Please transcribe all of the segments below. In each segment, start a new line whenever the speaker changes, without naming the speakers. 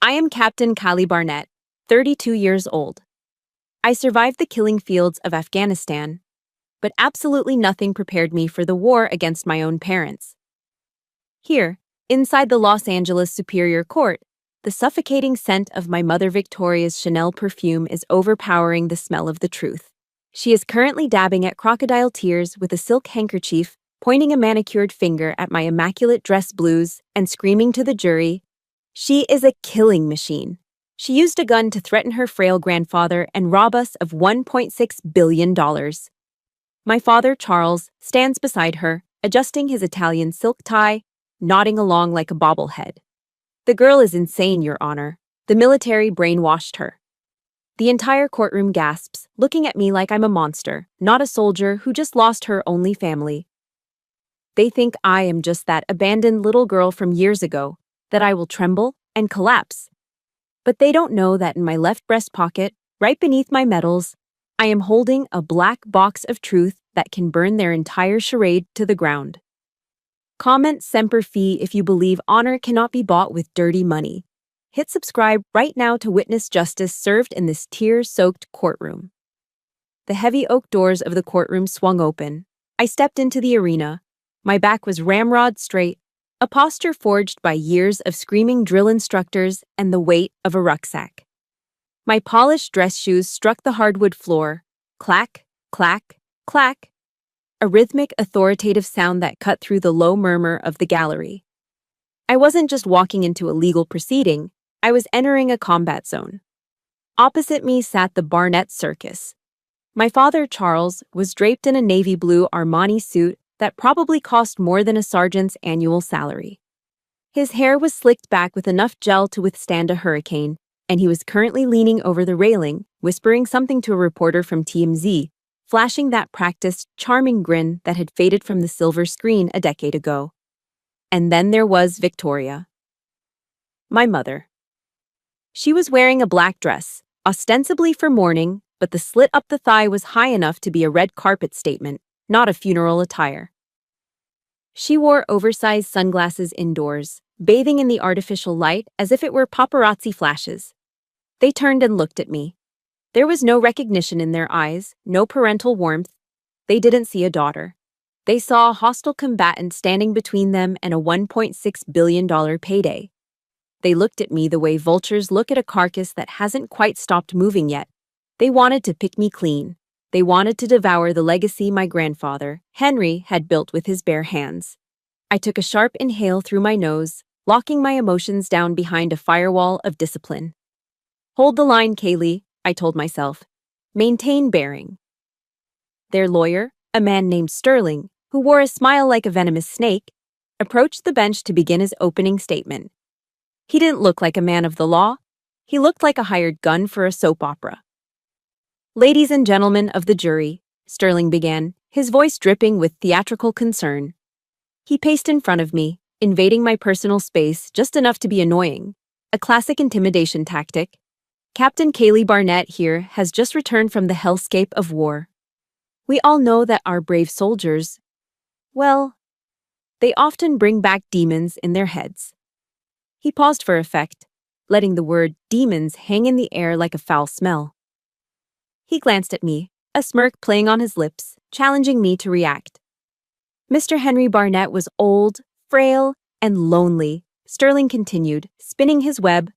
I am Captain Kali Barnett, 32 years old. I survived the killing fields of Afghanistan, but absolutely nothing prepared me for the war against my own parents. Here, inside the Los Angeles Superior Court, the suffocating scent of my mother Victoria's Chanel perfume is overpowering the smell of the truth. She is currently dabbing at crocodile tears with a silk handkerchief, pointing a manicured finger at my immaculate dress blues, and screaming to the jury, "She is a killing machine. She used a gun to threaten her frail grandfather and rob us of $1.6 billion." My father, Charles, stands beside her, adjusting his Italian silk tie, nodding along like a bobblehead. "The girl is insane, Your Honor. The military brainwashed her." The entire courtroom gasps, looking at me like I'm a monster, not a soldier who just lost her only family. They think I am just that abandoned little girl from years ago, that I will tremble and collapse. But they don't know that in my left breast pocket, right beneath my medals, I am holding a black box of truth that can burn their entire charade to the ground. Comment Semper Fi if you believe honor cannot be bought with dirty money. Hit subscribe right now to witness justice served in this tear-soaked courtroom. The heavy oak doors of the courtroom swung open. I stepped into the arena. My back was ramrod straight, a posture forged by years of screaming drill instructors and the weight of a rucksack. My polished dress shoes struck the hardwood floor. Clack, clack, clack. A rhythmic, authoritative sound that cut through the low murmur of the gallery. I wasn't just walking into a legal proceeding, I was entering a combat zone. Opposite me sat the Barnett Circus. My father, Charles, was draped in a navy blue Armani suit that probably cost more than a sergeant's annual salary. His hair was slicked back with enough gel to withstand a hurricane, and he was currently leaning over the railing, whispering something to a reporter from TMZ, flashing that practiced, charming grin that had faded from the silver screen a decade ago. And then there was Victoria. My mother. She was wearing a black dress, ostensibly for mourning, but the slit up the thigh was high enough to be a red carpet statement, not a funeral attire. She wore oversized sunglasses indoors, bathing in the artificial light as if it were paparazzi flashes. They turned and looked at me. There was no recognition in their eyes, no parental warmth. They didn't see a daughter. They saw a hostile combatant standing between them and a $1.6 billion payday. They looked at me the way vultures look at a carcass that hasn't quite stopped moving yet. They wanted to pick me clean. They wanted to devour the legacy my grandfather, Henry, had built with his bare hands. I took a sharp inhale through my nose, locking my emotions down behind a firewall of discipline. "Hold the line, Kaylee," I told myself. "Maintain bearing." Their lawyer, a man named Sterling, who wore a smile like a venomous snake, approached the bench to begin his opening statement. He didn't look like a man of the law. He looked like a hired gun for a soap opera. "Ladies and gentlemen of the jury," Sterling began, his voice dripping with theatrical concern. He paced in front of me, invading my personal space just enough to be annoying, a classic intimidation tactic. "Captain Kaylee Barnett here has just returned from the hellscape of war. We all know that our brave soldiers, well, they often bring back demons in their heads." He paused for effect, letting the word demons hang in the air like a foul smell. He glanced at me, a smirk playing on his lips, challenging me to react. "Mr. Henry Barnett was old, frail, and lonely," Sterling continued, spinning his web.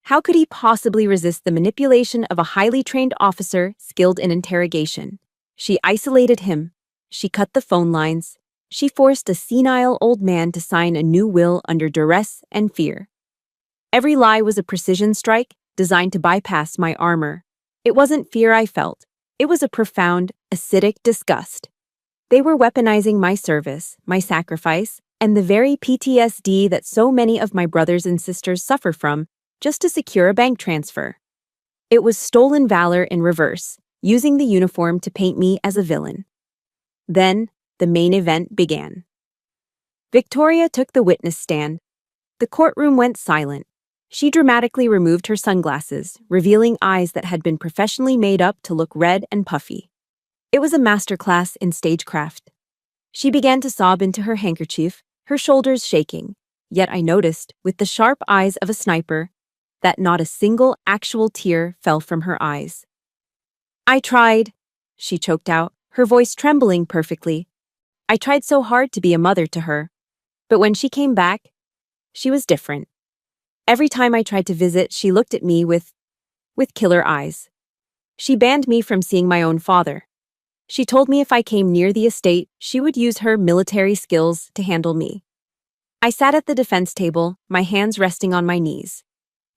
"How could he possibly resist the manipulation of a highly trained officer skilled in interrogation? She isolated him. She cut the phone lines. She forced a senile old man to sign a new will under duress and fear. Every lie was a precision strike designed to bypass my armor. It wasn't fear I felt. It was a profound, acidic disgust. They were weaponizing my service, my sacrifice, and the very PTSD that so many of my brothers and sisters suffer from just to secure a bank transfer. It was stolen valor in reverse, using the uniform to paint me as a villain. Then, the main event began. Victoria took the witness stand. The courtroom went silent. She dramatically removed her sunglasses, revealing eyes that had been professionally made up to look red and puffy. It was a masterclass in stagecraft. She began to sob into her handkerchief, her shoulders shaking. Yet I noticed, with the sharp eyes of a sniper, that not a single actual tear fell from her eyes. "I tried," she choked out, her voice trembling perfectly. "I tried so hard to be a mother to her. But when she came back, she was different. Every time I tried to visit, she looked at me with killer eyes. She banned me from seeing my own father. She told me if I came near the estate, she would use her military skills to handle me." I sat at the defense table, my hands resting on my knees.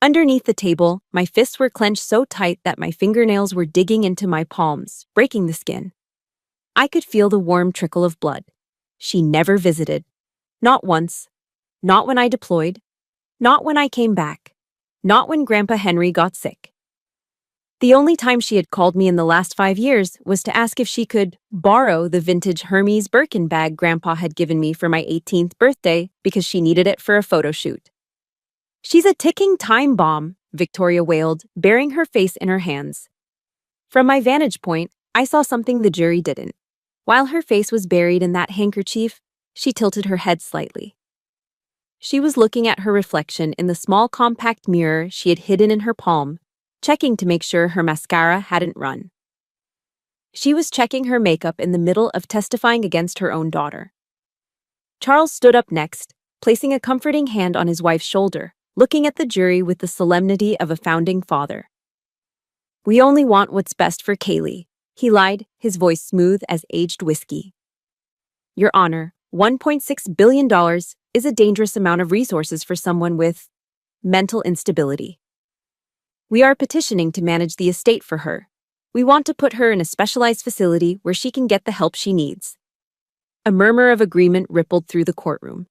Underneath the table, my fists were clenched so tight that my fingernails were digging into my palms, breaking the skin. I could feel the warm trickle of blood. She never visited. Not once. Not when I deployed. Not when I came back. Not when Grandpa Henry got sick. The only time she had called me in the last 5 years was to ask if she could borrow the vintage Hermes Birkin bag Grandpa had given me for my 18th birthday because she needed it for a photo shoot. "She's a ticking time bomb," Victoria wailed, burying her face in her hands. From my vantage point, I saw something the jury didn't. While her face was buried in that handkerchief, she tilted her head slightly. She was looking at her reflection in the small compact mirror she had hidden in her palm, checking to make sure her mascara hadn't run. She was checking her makeup in the middle of testifying against her own daughter. Charles stood up next, placing a comforting hand on his wife's shoulder, looking at the jury with the solemnity of a founding father. "We only want what's best for Kaylee," he lied, his voice smooth as aged whiskey. "Your Honor, $1.6 billion is a dangerous amount of resources for someone with mental instability. We are petitioning to manage the estate for her. We want to put her in a specialized facility where she can get the help she needs." A murmur of agreement rippled through the courtroom.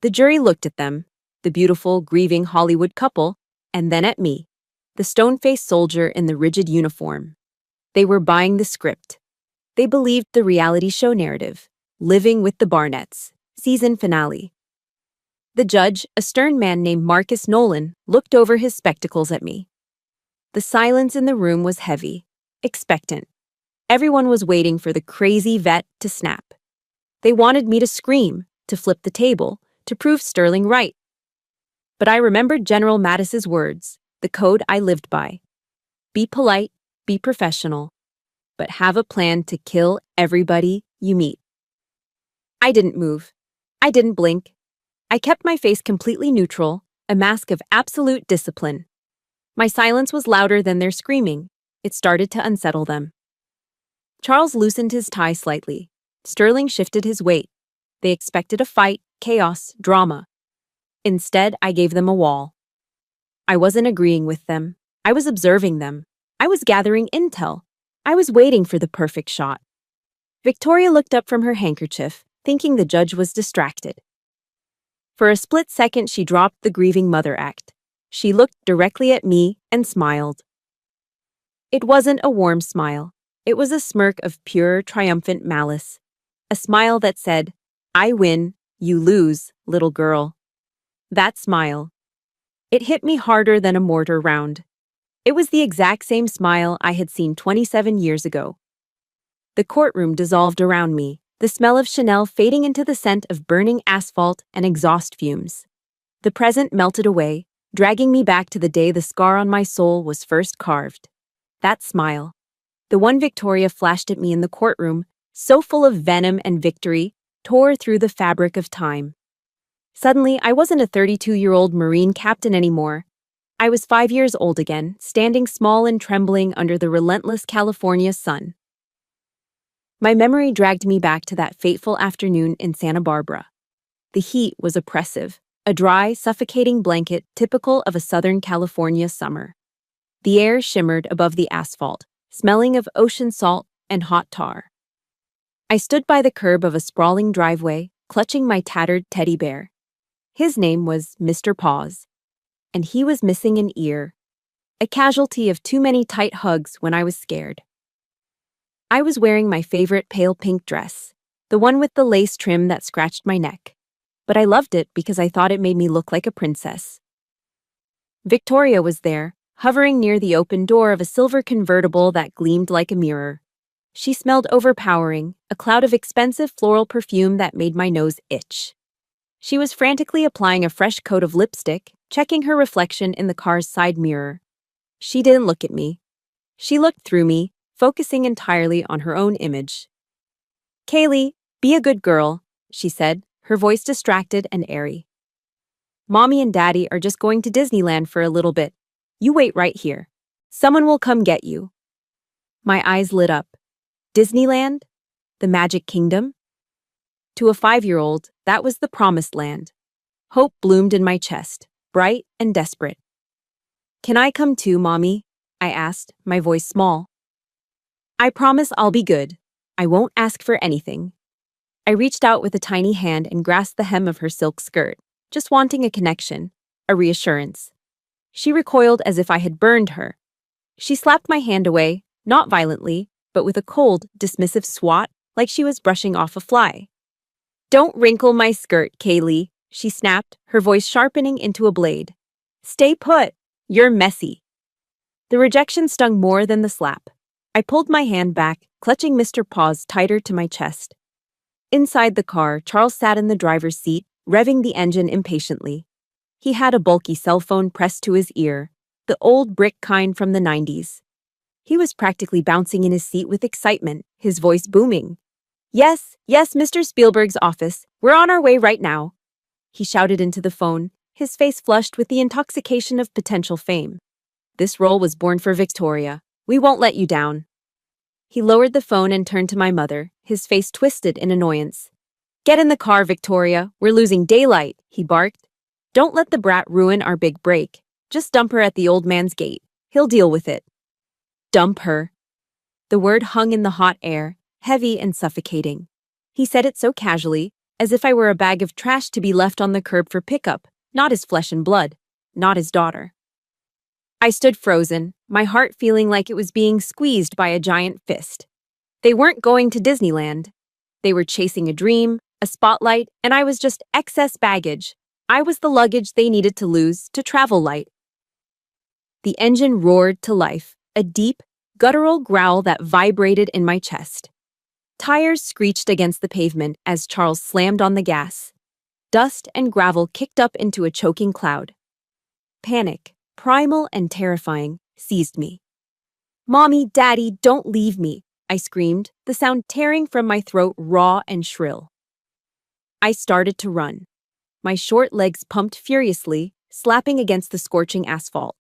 The jury looked at them, the beautiful, grieving Hollywood couple, and then at me, the stone-faced soldier in the rigid uniform. They were buying the script. They believed the reality show narrative, Living with the Barnetts, season finale. The judge, a stern man named Marcus Nolan, looked over his spectacles at me. The silence in the room was heavy, expectant. Everyone was waiting for the crazy vet to snap. They wanted me to scream, to flip the table, to prove Sterling right. But I remembered General Mattis's words, the code I lived by. Be polite, be professional, but have a plan to kill everybody you meet. I didn't move. I didn't blink. I kept my face completely neutral, a mask of absolute discipline. My silence was louder than their screaming. It started to unsettle them. Charles loosened his tie slightly. Sterling shifted his weight. They expected a fight, chaos, drama. Instead, I gave them a wall. I wasn't agreeing with them. I was observing them. I was gathering intel. I was waiting for the perfect shot. Victoria looked up from her handkerchief, thinking the judge was distracted. For a split second, she dropped the grieving mother act. She looked directly at me and smiled. It wasn't a warm smile. It was a smirk of pure, triumphant malice. A smile that said, "I win, you lose, little girl." That smile. It hit me harder than a mortar round. It was the exact same smile I had seen 27 years ago. The courtroom dissolved around me, the smell of Chanel fading into the scent of burning asphalt and exhaust fumes. The present melted away, dragging me back to the day the scar on my soul was first carved. That smile. The one Victoria flashed at me in the courtroom, so full of venom and victory, tore through the fabric of time. Suddenly, I wasn't a 32-year-old Marine captain anymore. I was 5 years old again, standing small and trembling under the relentless California sun. My memory dragged me back to that fateful afternoon in Santa Barbara. The heat was oppressive, a dry, suffocating blanket typical of a Southern California summer. The air shimmered above the asphalt, smelling of ocean salt and hot tar. I stood by the curb of a sprawling driveway, clutching my tattered teddy bear. His name was Mr. Paws, and he was missing an ear, a casualty of too many tight hugs when I was scared. I was wearing my favorite pale pink dress, the one with the lace trim that scratched my neck, but I loved it because I thought it made me look like a princess. Victoria was there, hovering near the open door of a silver convertible that gleamed like a mirror. She smelled overpowering, a cloud of expensive floral perfume that made my nose itch. She was frantically applying a fresh coat of lipstick, checking her reflection in the car's side mirror. She didn't look at me. She looked through me, focusing entirely on her own image. "Kaylee, be a good girl," she said, her voice distracted and airy. "Mommy and Daddy are just going to Disneyland for a little bit. You wait right here. Someone will come get you." My eyes lit up. Disneyland? The Magic Kingdom? To a 5-year-old, that was the promised land. Hope bloomed in my chest, bright and desperate. "Can I come too, Mommy?" I asked, my voice small. "I promise I'll be good. I won't ask for anything." I reached out with a tiny hand and grasped the hem of her silk skirt, just wanting a connection, a reassurance. She recoiled as if I had burned her. She slapped my hand away, not violently, but with a cold, dismissive swat, like she was brushing off a fly. "Don't wrinkle my skirt, Kaylee," she snapped, her voice sharpening into a blade. "Stay put. You're messy." The rejection stung more than the slap. I pulled my hand back, clutching Mr. Paws tighter to my chest. Inside the car, Charles sat in the driver's seat, revving the engine impatiently. He had a bulky cell phone pressed to his ear, the old brick kind from the 90s. He was practically bouncing in his seat with excitement, his voice booming. Yes, Mr. Spielberg's office. We're on our way right now," he shouted into the phone, his face flushed with the intoxication of potential fame. "This role was born for Victoria. We won't let you down." He lowered the phone and turned to my mother, his face twisted in annoyance. "Get in the car, Victoria. We're losing daylight," he barked. "Don't let the brat ruin our big break. Just dump her at the old man's gate. He'll deal with it." Dump her. The word hung in the hot air, heavy and suffocating. He said it so casually, as if I were a bag of trash to be left on the curb for pickup, not his flesh and blood, not his daughter. I stood frozen, my heart feeling like it was being squeezed by a giant fist. They weren't going to Disneyland. They were chasing a dream, a spotlight, and I was just excess baggage. I was the luggage they needed to lose to travel light. The engine roared to life, a deep, guttural growl that vibrated in my chest. Tires screeched against the pavement as Charles slammed on the gas. Dust and gravel kicked up into a choking cloud. Panic, primal and terrifying, seized me. "Mommy, Daddy, don't leave me," I screamed, the sound tearing from my throat raw and shrill. I started to run. My short legs pumped furiously, slapping against the scorching asphalt.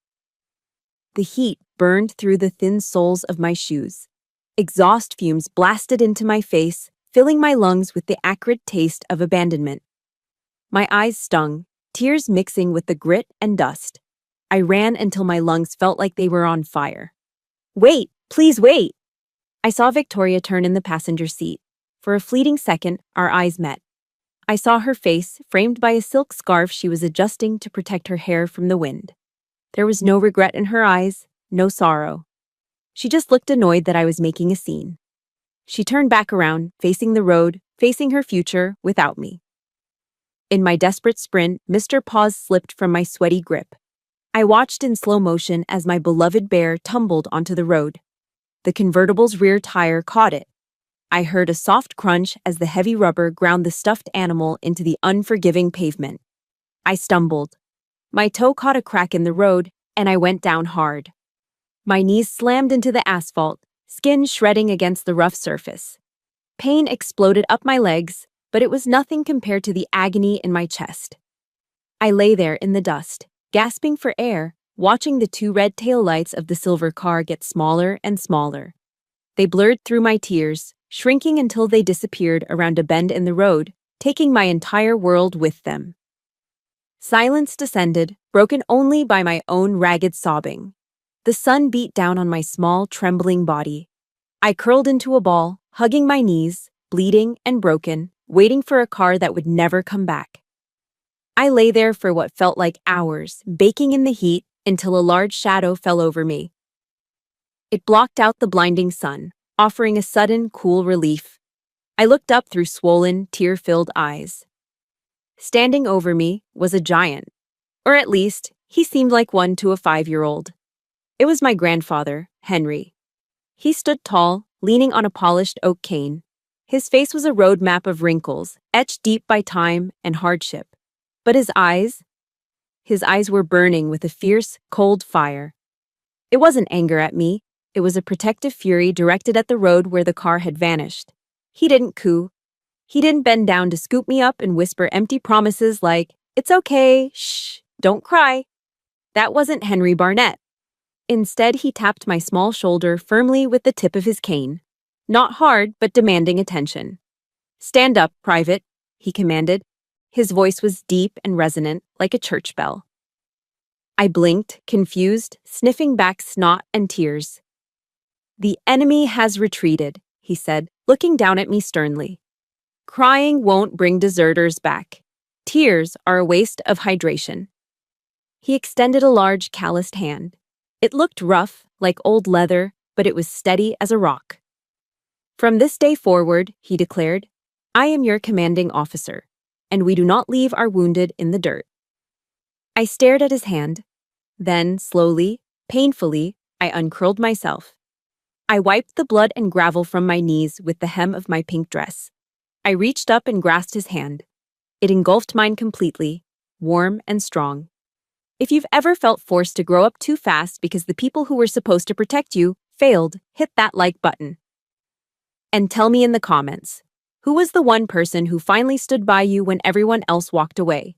The heat burned through the thin soles of my shoes. Exhaust fumes blasted into my face, filling my lungs with the acrid taste of abandonment. My eyes stung, tears mixing with the grit and dust. I ran until my lungs felt like they were on fire. "Wait, please wait!" I saw Victoria turn in the passenger seat. For a fleeting second, our eyes met. I saw her face, framed by a silk scarf she was adjusting to protect her hair from the wind. There was no regret in her eyes, no sorrow. She just looked annoyed that I was making a scene. She turned back around, facing the road, facing her future without me. In my desperate sprint, Mr. Paws slipped from my sweaty grip. I watched in slow motion as my beloved bear tumbled onto the road. The convertible's rear tire caught it. I heard a soft crunch as the heavy rubber ground the stuffed animal into the unforgiving pavement. I stumbled. My toe caught a crack in the road, and I went down hard. My knees slammed into the asphalt, skin shredding against the rough surface. Pain exploded up my legs, but it was nothing compared to the agony in my chest. I lay there in the dust, gasping for air, watching the two red taillights of the silver car get smaller and smaller. They blurred through my tears, shrinking until they disappeared around a bend in the road, taking my entire world with them. Silence descended, broken only by my own ragged sobbing. The sun beat down on my small, trembling body. I curled into a ball, hugging my knees, bleeding and broken, waiting for a car that would never come back. I lay there for what felt like hours, baking in the heat until a large shadow fell over me. It blocked out the blinding sun, offering a sudden, cool relief. I looked up through swollen, tear-filled eyes. Standing over me was a giant, or at least, he seemed like one to a 5-year-old. It was my grandfather, Henry. He stood tall, leaning on a polished oak cane. His face was a road map of wrinkles, etched deep by time and hardship. But his eyes? His eyes were burning with a fierce, cold fire. It wasn't anger at me. It was a protective fury directed at the road where the car had vanished. He didn't coo. He didn't bend down to scoop me up and whisper empty promises like, "It's okay, shh, don't cry." That wasn't Henry Barnett. Instead, he tapped my small shoulder firmly with the tip of his cane. Not hard, but demanding attention. "Stand up, Private," he commanded. His voice was deep and resonant, like a church bell. I blinked, confused, sniffing back snot and tears. "The enemy has retreated," he said, looking down at me sternly. "Crying won't bring deserters back. Tears are a waste of hydration." He extended a large, calloused hand. It looked rough, like old leather, but it was steady as a rock. "From this day forward," he declared, "I am your commanding officer, and we do not leave our wounded in the dirt." I stared at his hand. Then, slowly, painfully, I uncurled myself. I wiped the blood and gravel from my knees with the hem of my pink dress. I reached up and grasped his hand. It engulfed mine completely, warm and strong. If you've ever felt forced to grow up too fast because the people who were supposed to protect you failed, hit that like button. And tell me in the comments, who was the one person who finally stood by you when everyone else walked away?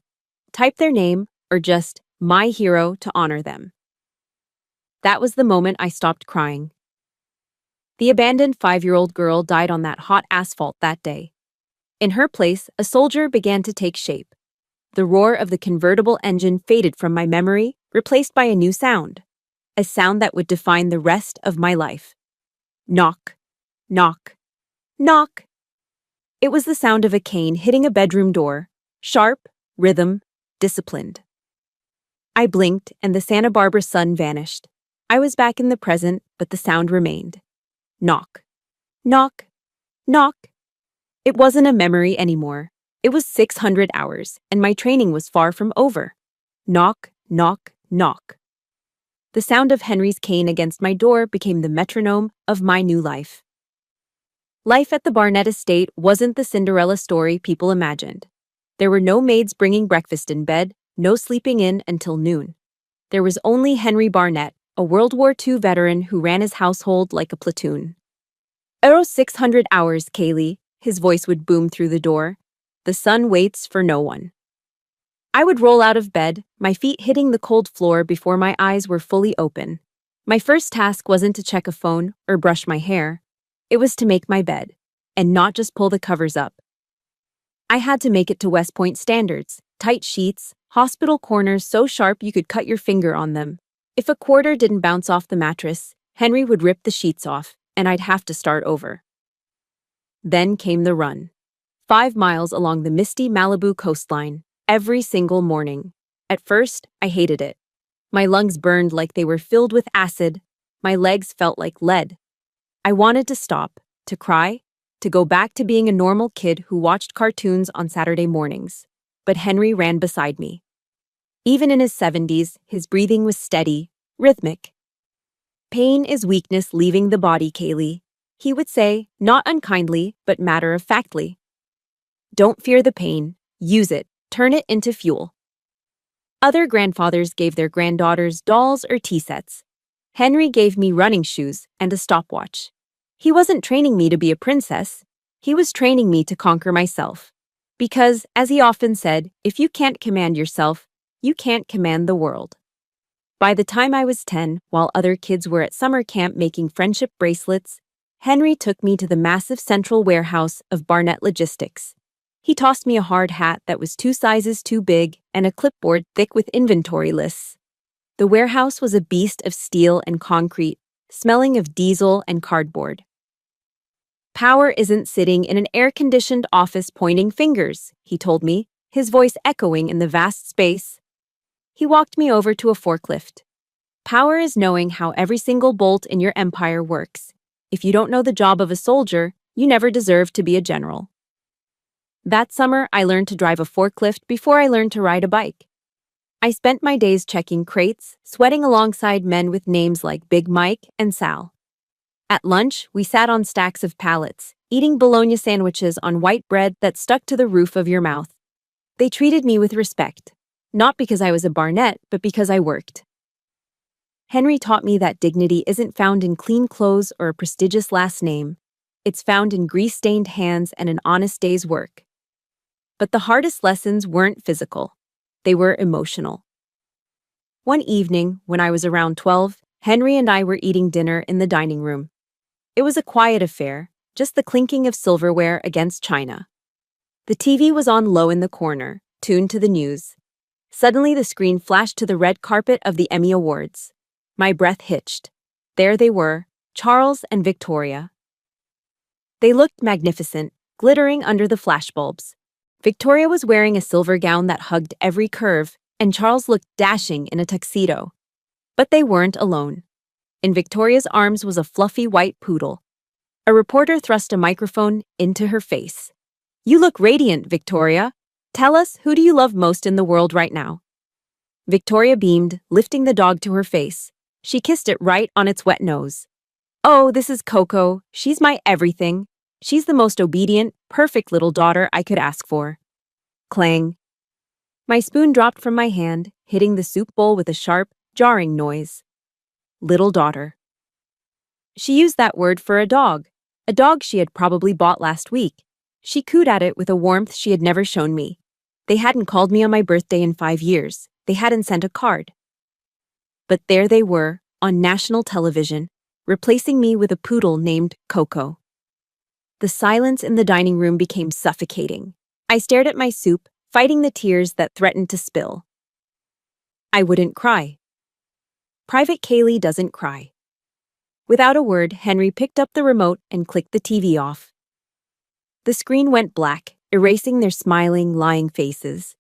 Type their name or just "my hero" to honor them. That was the moment I stopped crying. The abandoned 5-year-old girl died on that hot asphalt that day. In her place, a soldier began to take shape. The roar of the convertible engine faded from my memory, replaced by a new sound. A sound that would define the rest of my life. Knock, knock, knock. It was the sound of a cane hitting a bedroom door. Sharp, rhythm, disciplined. I blinked, and the Santa Barbara sun vanished. I was back in the present, but the sound remained. Knock, knock, knock. It wasn't a memory anymore. It was 600 hours, and my training was far from over. Knock, knock, knock. The sound of Henry's cane against my door became the metronome of my new life. Life at the Barnett estate wasn't the Cinderella story people imagined. There were no maids bringing breakfast in bed, no sleeping in until noon. There was only Henry Barnett, a World War II veteran who ran his household like a platoon. "Euro 600 hours, Kaylee," his voice would boom through the door. "The sun waits for no one." I would roll out of bed, my feet hitting the cold floor before my eyes were fully open. My first task wasn't to check a phone or brush my hair. It was to make my bed, and not just pull the covers up. I had to make it to West Point standards, tight sheets, hospital corners so sharp you could cut your finger on them. If a quarter didn't bounce off the mattress, Henry would rip the sheets off, and I'd have to start over. Then came the run. 5 miles along the misty Malibu coastline, every single morning. At first, I hated it. My lungs burned like they were filled with acid. My legs felt like lead. I wanted to stop, to cry, to go back to being a normal kid who watched cartoons on Saturday mornings. But Henry ran beside me. Even in his 70s, his breathing was steady, rhythmic. "Pain is weakness leaving the body, Kaylee," he would say, not unkindly, but matter-of-factly. "Don't fear the pain. Use it. Turn it into fuel." Other grandfathers gave their granddaughters dolls or tea sets. Henry gave me running shoes and a stopwatch. He wasn't training me to be a princess. He was training me to conquer myself. Because, as he often said, if you can't command yourself, you can't command the world. By the time I was 10, while other kids were at summer camp making friendship bracelets, Henry took me to the massive central warehouse of Barnett Logistics. He tossed me a hard hat that was 2 sizes too big and a clipboard thick with inventory lists. The warehouse was a beast of steel and concrete, smelling of diesel and cardboard. "Power isn't sitting in an air-conditioned office pointing fingers," he told me, his voice echoing in the vast space. He walked me over to a forklift. "Power is knowing how every single bolt in your empire works. If you don't know the job of a soldier, you never deserve to be a general." That summer, I learned to drive a forklift before I learned to ride a bike. I spent my days checking crates, sweating alongside men with names like Big Mike and Sal. At lunch, we sat on stacks of pallets, eating bologna sandwiches on white bread that stuck to the roof of your mouth. They treated me with respect. Not because I was a Barnett, but because I worked. Henry taught me that dignity isn't found in clean clothes or a prestigious last name. It's found in grease-stained hands and an honest day's work. But the hardest lessons weren't physical. They were emotional. One evening, when I was around 12, Henry and I were eating dinner in the dining room. It was a quiet affair, just the clinking of silverware against china. The TV was on low in the corner, tuned to the news. Suddenly the screen flashed to the red carpet of the Emmy Awards. My breath hitched. There they were, Charles and Victoria. They looked magnificent, glittering under the flashbulbs. Victoria was wearing a silver gown that hugged every curve, and Charles looked dashing in a tuxedo. But they weren't alone. In Victoria's arms was a fluffy white poodle. A reporter thrust a microphone into her face. "You look radiant, Victoria. Tell us, who do you love most in the world right now?" Victoria beamed, lifting the dog to her face. She kissed it right on its wet nose. "Oh, this is Coco. She's my everything. She's the most obedient, perfect little daughter I could ask for." Clang. My spoon dropped from my hand, hitting the soup bowl with a sharp, jarring noise. Little daughter. She used that word for a dog she had probably bought last week. She cooed at it with a warmth she had never shown me. They hadn't called me on my birthday in 5 years. They hadn't sent a card. But there they were, on national television, replacing me with a poodle named Coco. The silence in the dining room became suffocating. I stared at my soup, fighting the tears that threatened to spill. I wouldn't cry. Private Kaylee doesn't cry. Without a word, Henry picked up the remote and clicked the TV off. The screen went black, erasing their smiling, lying faces.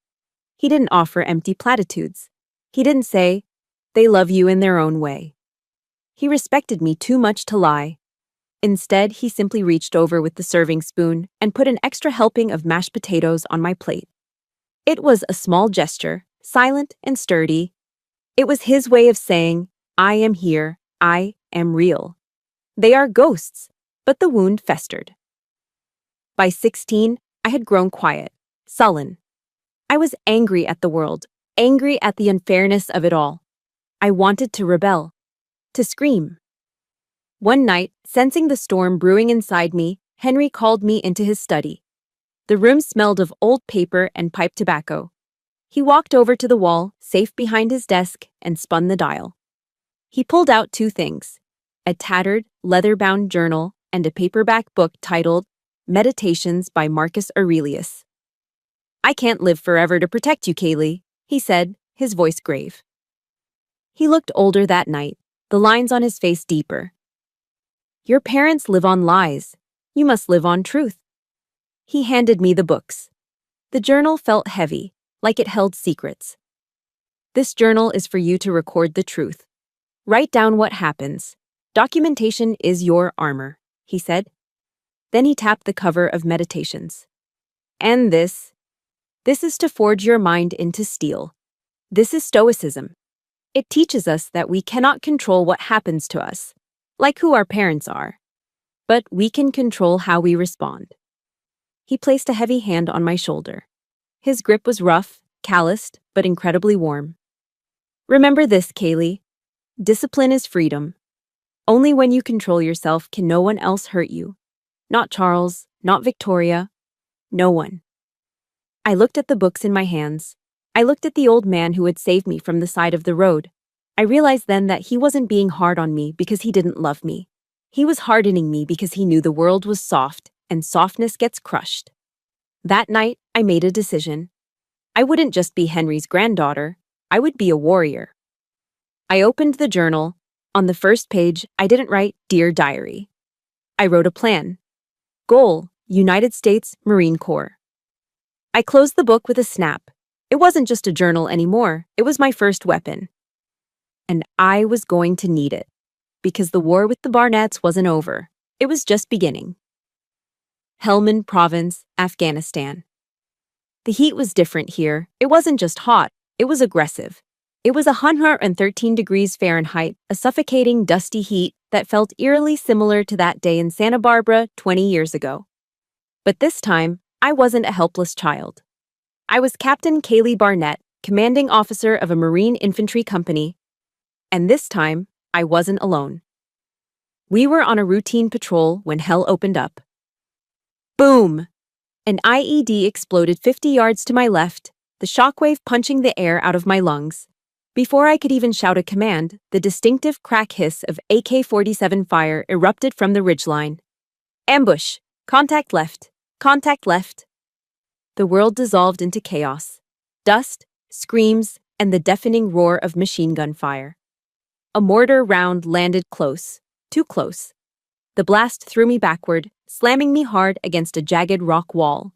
He didn't offer empty platitudes. He didn't say, "They love you in their own way." He respected me too much to lie. Instead, he simply reached over with the serving spoon and put an extra helping of mashed potatoes on my plate. It was a small gesture, silent and sturdy. It was his way of saying, "I am here, I am real." They are ghosts, but the wound festered. By 16, I had grown quiet, sullen. I was angry at the world, angry at the unfairness of it all. I wanted to rebel, to scream. One night, sensing the storm brewing inside me, Henry called me into his study. The room smelled of old paper and pipe tobacco. He walked over to the wall, safe behind his desk, and spun the dial. He pulled out 2 things, a tattered, leather-bound journal and a paperback book titled Meditations by Marcus Aurelius. "I can't live forever to protect you, Kaylee," he said, his voice grave. He looked older that night, the lines on his face deeper. "Your parents live on lies. You must live on truth." He handed me the books. The journal felt heavy, like it held secrets. "This journal is for you to record the truth. Write down what happens. Documentation is your armor," he said. Then he tapped the cover of Meditations. "And this is to forge your mind into steel. This is Stoicism. It teaches us that we cannot control what happens to us, like who our parents are, but we can control how we respond." He placed a heavy hand on my shoulder. His grip was rough, calloused, but incredibly warm. "Remember this, Kaylee. Discipline is freedom. Only when you control yourself can no one else hurt you. Not Charles, not Victoria, no one." I looked at the books in my hands. I looked at the old man who had saved me from the side of the road. I realized then that he wasn't being hard on me because he didn't love me. He was hardening me because he knew the world was soft, and softness gets crushed. That night, I made a decision. I wouldn't just be Henry's granddaughter, I would be a warrior. I opened the journal. On the first page, I didn't write "Dear Diary." I wrote a plan. Goal: United States Marine Corps. I closed the book with a snap. It wasn't just a journal anymore, it was my first weapon. And I was going to need it. Because the war with the Barnetts wasn't over. It was just beginning. Helmand Province, Afghanistan. The heat was different here. It wasn't just hot, it was aggressive. It was 113 degrees Fahrenheit, a suffocating, dusty heat that felt eerily similar to that day in Santa Barbara 20 years ago. But this time, I wasn't a helpless child. I was Captain Kaylee Barnett, commanding officer of a Marine infantry company, and this time, I wasn't alone. We were on a routine patrol when hell opened up. Boom! An IED exploded 50 yards to my left, the shockwave punching the air out of my lungs. Before I could even shout a command, the distinctive crack hiss of AK-47 fire erupted from the ridgeline. Ambush! Contact left! Contact left! The world dissolved into chaos. Dust, screams, and the deafening roar of machine gun fire. A mortar round landed close, too close. The blast threw me backward, slamming me hard against a jagged rock wall.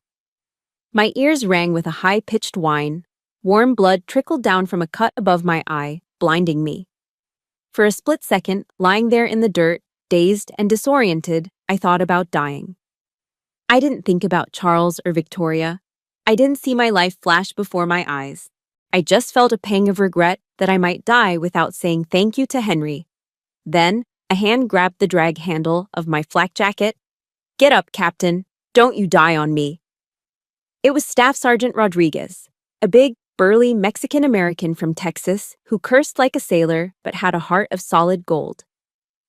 My ears rang with a high-pitched whine. Warm blood trickled down from a cut above my eye, blinding me. For a split second, lying there in the dirt, dazed and disoriented, I thought about dying. I didn't think about Charles or Victoria. I didn't see my life flash before my eyes. I just felt a pang of regret that I might die without saying thank you to Henry. Then, a hand grabbed the drag handle of my flak jacket. "Get up, Captain. Don't you die on me." It was Staff Sergeant Rodriguez, a big, burly Mexican-American from Texas who cursed like a sailor but had a heart of solid gold.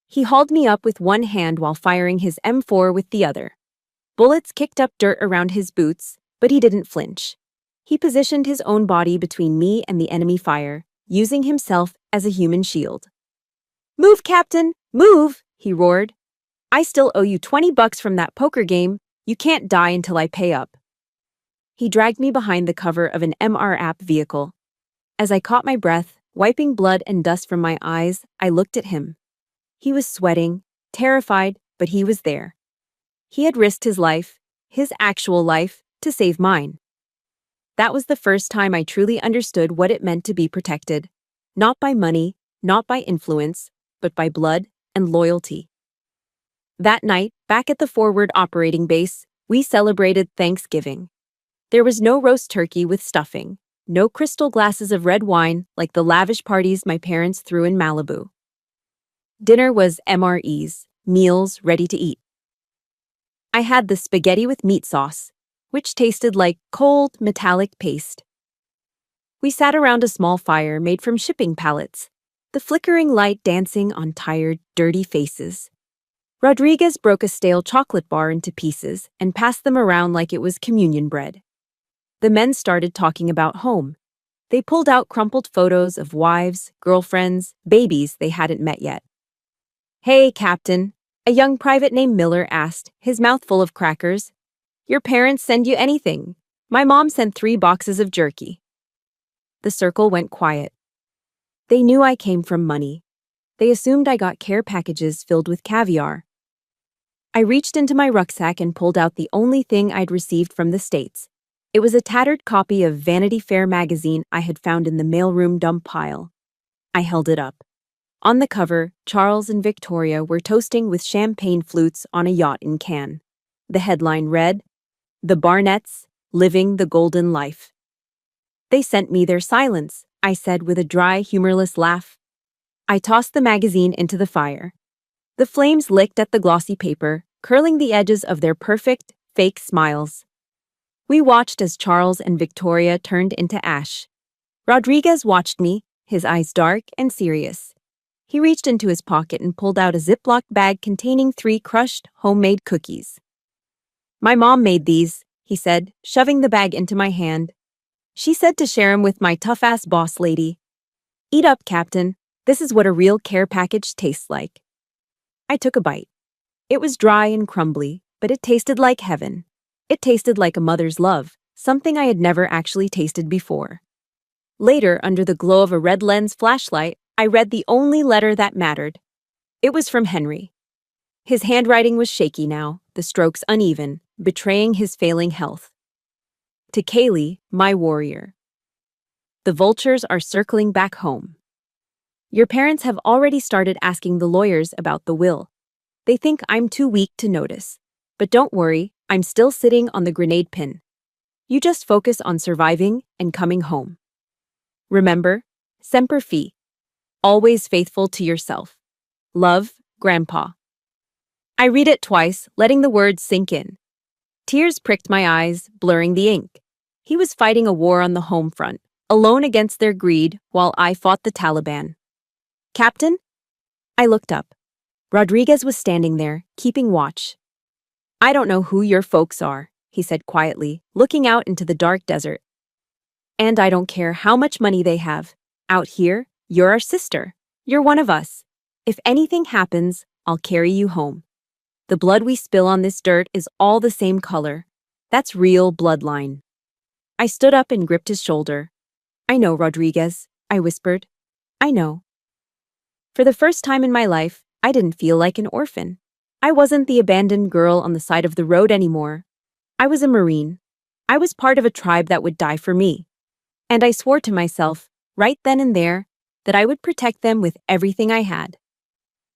He hauled me up with one hand while firing his M4 with the other. Bullets kicked up dirt around his boots, but he didn't flinch. He positioned his own body between me and the enemy fire, using himself as a human shield. "Move, Captain! Move!" he roared. "I still owe you $20 from that poker game. You can't die until I pay up." He dragged me behind the cover of an MRAP vehicle. As I caught my breath, wiping blood and dust from my eyes, I looked at him. He was sweating, terrified, but he was there. He had risked his life, his actual life, to save mine. That was the first time I truly understood what it meant to be protected. Not by money, not by influence, but by blood and loyalty. That night, back at the forward operating base, we celebrated Thanksgiving. There was no roast turkey with stuffing, no crystal glasses of red wine like the lavish parties my parents threw in Malibu. Dinner was MREs, meals ready to eat. I had the spaghetti with meat sauce, which tasted like cold, metallic paste. We sat around a small fire made from shipping pallets, the flickering light dancing on tired, dirty faces. Rodriguez broke a stale chocolate bar into pieces and passed them around like it was communion bread. The men started talking about home. They pulled out crumpled photos of wives, girlfriends, babies they hadn't met yet. "Hey, Captain," a young private named Miller asked, his mouth full of crackers. "Your parents send you anything? My mom sent 3 boxes of jerky." The circle went quiet. They knew I came from money. They assumed I got care packages filled with caviar. I reached into my rucksack and pulled out the only thing I'd received from the States. It was a tattered copy of Vanity Fair magazine I had found in the mailroom dump pile. I held it up. On the cover, Charles and Victoria were toasting with champagne flutes on a yacht in Cannes. The headline read, "The Barnetts, Living the Golden Life." "They sent me their silence," I said with a dry, humorless laugh. I tossed the magazine into the fire. The flames licked at the glossy paper, curling the edges of their perfect, fake smiles. We watched as Charles and Victoria turned into ash. Rodriguez watched me, his eyes dark and serious. He reached into his pocket and pulled out a Ziploc bag containing 3 crushed, homemade cookies. "My mom made these," he said, shoving the bag into my hand. "She said to share 'em with my tough-ass boss lady. Eat up, Captain. This is what a real care package tastes like." I took a bite. It was dry and crumbly, but it tasted like heaven. It tasted like a mother's love, something I had never actually tasted before. Later, under the glow of a red lens flashlight, I read the only letter that mattered. It was from Henry. His handwriting was shaky now, the strokes uneven, betraying his failing health. "To Kaylee, my warrior. The vultures are circling back home. Your parents have already started asking the lawyers about the will. They think I'm too weak to notice. But don't worry, I'm still sitting on the grenade pin. You just focus on surviving and coming home. Remember, Semper Fi. Always faithful to yourself. Love, Grandpa." I read it twice, letting the words sink in. Tears pricked my eyes, blurring the ink. He was fighting a war on the home front, alone against their greed while I fought the Taliban. Captain? I looked up. Rodriguez was standing there, keeping watch. I don't know who your folks are, he said quietly, looking out into the dark desert. And I don't care how much money they have. Out here, you're our sister. You're one of us. If anything happens, I'll carry you home. The blood we spill on this dirt is all the same color. That's real bloodline. I stood up and gripped his shoulder. I know, Rodriguez, I whispered. I know. For the first time in my life, I didn't feel like an orphan. I wasn't the abandoned girl on the side of the road anymore. I was a Marine. I was part of a tribe that would die for me. And I swore to myself, right then and there, that I would protect them with everything I had.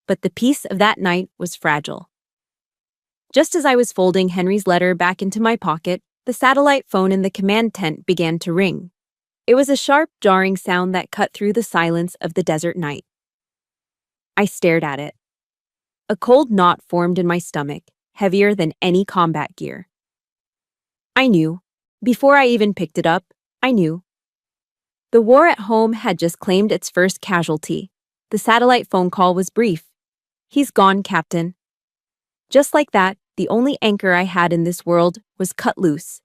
But the peace of that night was fragile. Just as I was folding Henry's letter back into my pocket, the satellite phone in the command tent began to ring. It was a sharp, jarring sound that cut through the silence of the desert night. I stared at it. A cold knot formed in my stomach, heavier than any combat gear. I knew. Before I even picked it up, I knew. The war at home had just claimed its first casualty. The satellite phone call was brief. He's gone, Captain. Just like that, the only anchor I had in this world was cut loose.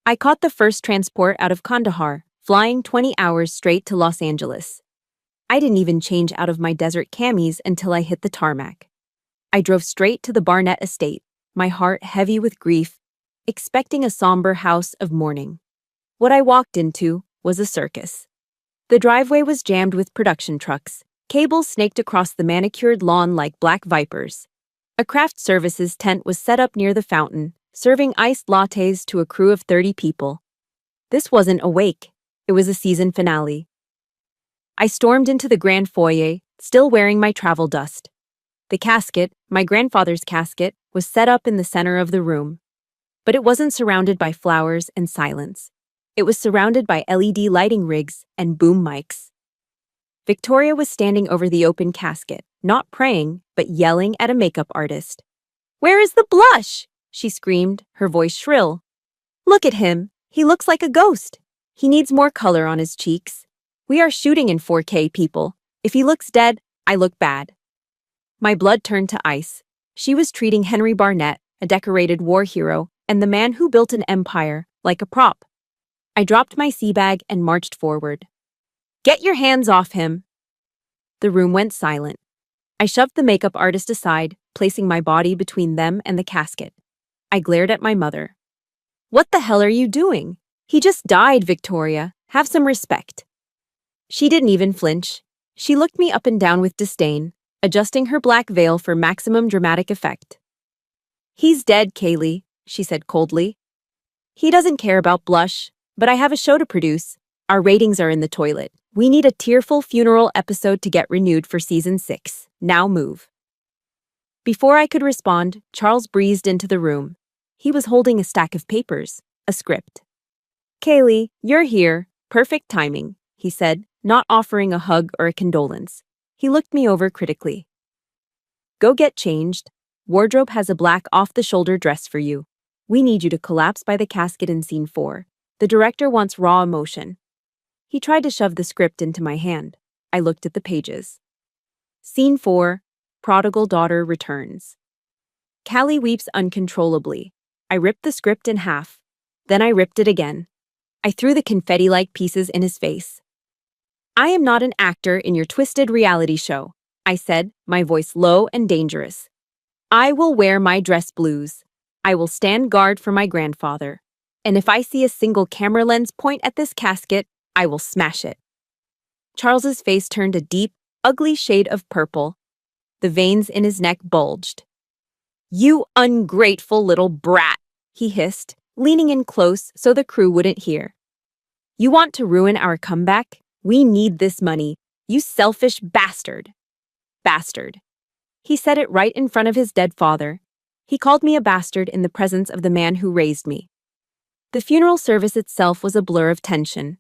I caught the first transport out of Kandahar, flying 20 hours straight to Los Angeles. I didn't even change out of my desert camis until I hit the tarmac. I drove straight to the Barnett estate, my heart heavy with grief, expecting a somber house of mourning. What I walked into was a circus. The driveway was jammed with production trucks. Cables snaked across the manicured lawn like black vipers. A craft services tent was set up near the fountain, serving iced lattes to a crew of 30 people. This wasn't a wake. It was a season finale. I stormed into the grand foyer, still wearing my travel dust. The casket, my grandfather's casket, was set up in the center of the room. But it wasn't surrounded by flowers and silence. It was surrounded by LED lighting rigs and boom mics. Victoria was standing over the open casket, not praying, but yelling at a makeup artist. "Where is the blush?" she screamed, her voice shrill. "Look at him. He looks like a ghost. He needs more color on his cheeks. We are shooting in 4K, people. If he looks dead, I look bad." My blood turned to ice. She was treating Henry Barnett, a decorated war hero, and the man who built an empire, like a prop. I dropped my sea bag and marched forward. "Get your hands off him!" The room went silent. I shoved the makeup artist aside, placing my body between them and the casket. I glared at my mother. "What the hell are you doing? He just died, Victoria. Have some respect." She didn't even flinch. She looked me up and down with disdain, adjusting her black veil for maximum dramatic effect. "He's dead, Kaylee," she said coldly. "He doesn't care about blush. But I have a show to produce. Our ratings are in the toilet. We need a tearful funeral episode to get renewed for season 6. Now move." Before I could respond, Charles breezed into the room. He was holding a stack of papers, a script. "Kaylee, you're here. Perfect timing," he said, not offering a hug or a condolence. He looked me over critically. "Go get changed. Wardrobe has a black off-the-shoulder dress for you. We need you to collapse by the casket in scene 4. The director wants raw emotion." He tried to shove the script into my hand. I looked at the pages. Scene 4, Prodigal Daughter Returns. Callie weeps uncontrollably. I ripped the script in half. Then I ripped it again. I threw the confetti-like pieces in his face. "I am not an actor in your twisted reality show," I said, my voice low and dangerous. "I will wear my dress blues. I will stand guard for my grandfather. And if I see a single camera lens point at this casket, I will smash it." Charles's face turned a deep, ugly shade of purple. The veins in his neck bulged. "You ungrateful little brat," he hissed, leaning in close so the crew wouldn't hear. "You want to ruin our comeback? We need this money. You selfish bastard." Bastard. He said it right in front of his dead father. He called me a bastard in the presence of the man who raised me. The funeral service itself was a blur of tension.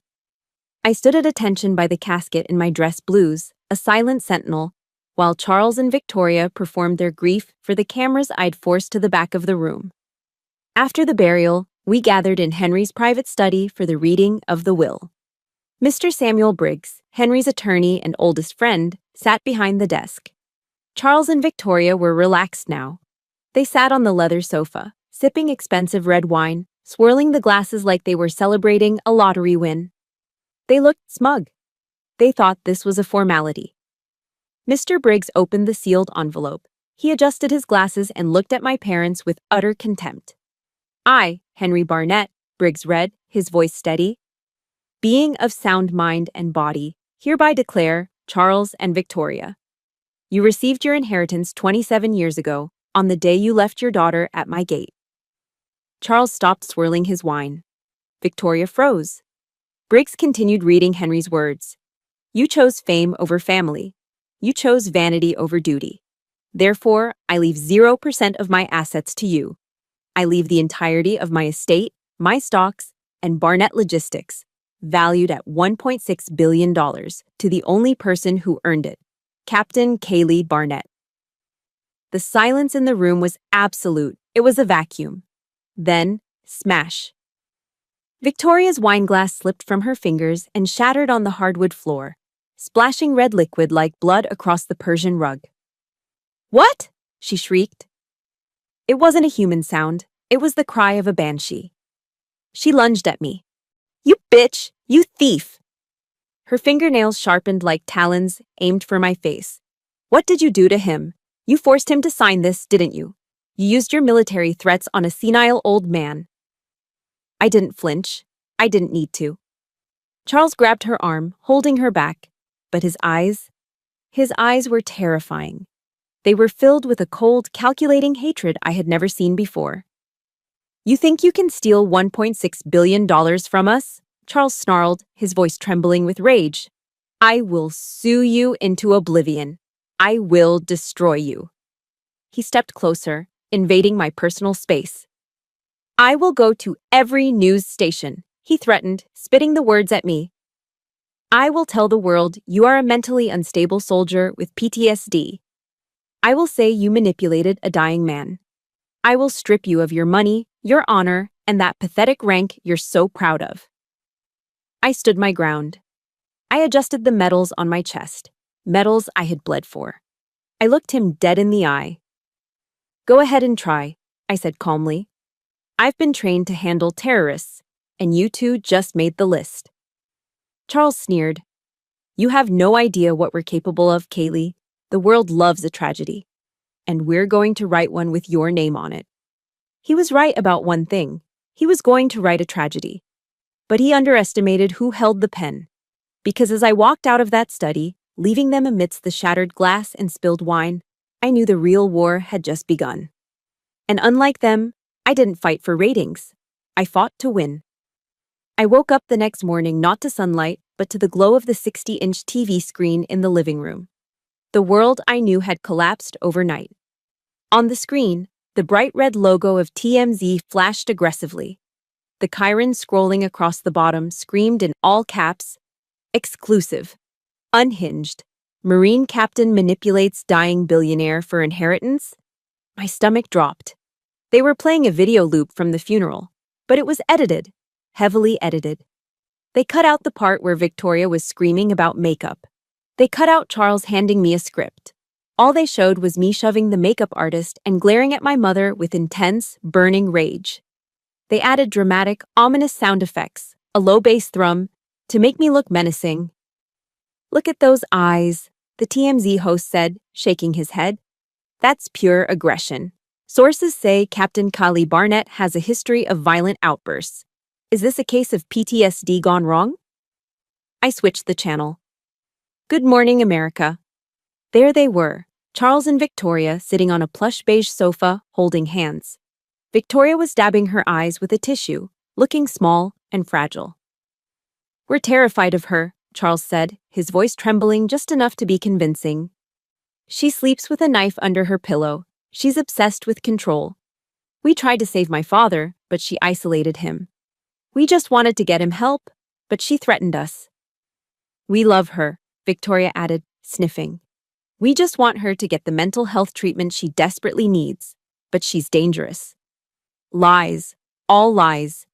I stood at attention by the casket in my dress blues, a silent sentinel, while Charles and Victoria performed their grief for the cameras I'd forced to the back of the room. After the burial, we gathered in Henry's private study for the reading of the will. Mr. Samuel Briggs, Henry's attorney and oldest friend, sat behind the desk. Charles and Victoria were relaxed now. They sat on the leather sofa, sipping expensive red wine, swirling the glasses like they were celebrating a lottery win. They looked smug. They thought this was a formality. Mr. Briggs opened the sealed envelope. He adjusted his glasses and looked at my parents with utter contempt. I, Henry Barnett, Briggs read, his voice steady, being of sound mind and body, hereby declare, Charles and Victoria. You received your inheritance 27 years ago, on the day you left your daughter at my gate. Charles stopped swirling his wine. Victoria froze. Briggs continued reading Henry's words. You chose fame over family. You chose vanity over duty. Therefore, I leave 0% of my assets to you. I leave the entirety of my estate, my stocks, and Barnett Logistics, valued at $1.6 billion, to the only person who earned it, Captain Kaylee Barnett. The silence in the room was absolute. It was a vacuum. Then, smash. Victoria's wineglass slipped from her fingers and shattered on the hardwood floor, splashing red liquid like blood across the Persian rug. What? She shrieked. It wasn't a human sound. It was the cry of a banshee. She lunged at me. You bitch! You thief! Her fingernails sharpened like talons aimed for my face. What did you do to him? You forced him to sign this, didn't you? You used your military threats on a senile old man. I didn't flinch. I didn't need to. Charles grabbed her arm, holding her back, but his eyes were terrifying. They were filled with a cold, calculating hatred I had never seen before. You think you can steal $1.6 billion from us? Charles snarled, his voice trembling with rage. I will sue you into oblivion. I will destroy you. He stepped closer, invading my personal space. I will go to every news station, he threatened, spitting the words at me. I will tell the world you are a mentally unstable soldier with PTSD. I will say you manipulated a dying man. I will strip you of your money, your honor, and that pathetic rank you're so proud of. I stood my ground. I adjusted the medals on my chest, medals I had bled for. I looked him dead in the eye. Go ahead and try, I said calmly. I've been trained to handle terrorists, and you two just made the list. Charles sneered. You have no idea what we're capable of, Kaylee. The world loves a tragedy, and we're going to write one with your name on it. He was right about one thing. He was going to write a tragedy. But he underestimated who held the pen. Because as I walked out of that study, leaving them amidst the shattered glass and spilled wine, I knew the real war had just begun. And unlike them, I didn't fight for ratings. I fought to win. I woke up the next morning not to sunlight, but to the glow of the 60-inch TV screen in the living room. The world I knew had collapsed overnight. On the screen, the bright red logo of TMZ flashed aggressively. The Chiron scrolling across the bottom screamed in all caps, exclusive, unhinged, Marine captain manipulates dying billionaire for inheritance? My stomach dropped. They were playing a video loop from the funeral, but it was edited, heavily edited. They cut out the part where Victoria was screaming about makeup. They cut out Charles handing me a script. All they showed was me shoving the makeup artist and glaring at my mother with intense, burning rage. They added dramatic, ominous sound effects, a low bass thrum, to make me look menacing. Look at those eyes, the TMZ host said, shaking his head. That's pure aggression. Sources say Captain Kaylee Barnett has a history of violent outbursts. Is this a case of PTSD gone wrong? I switched the channel. Good morning, America. There they were, Charles and Victoria sitting on a plush beige sofa, holding hands. Victoria was dabbing her eyes with a tissue, looking small and fragile. We're terrified of her, Charles said, his voice trembling just enough to be convincing. She sleeps with a knife under her pillow. She's obsessed with control. We tried to save my father, but she isolated him. We just wanted to get him help, but she threatened us. We love her, Victoria added, sniffing. We just want her to get the mental health treatment she desperately needs, but she's dangerous. Lies, all lies.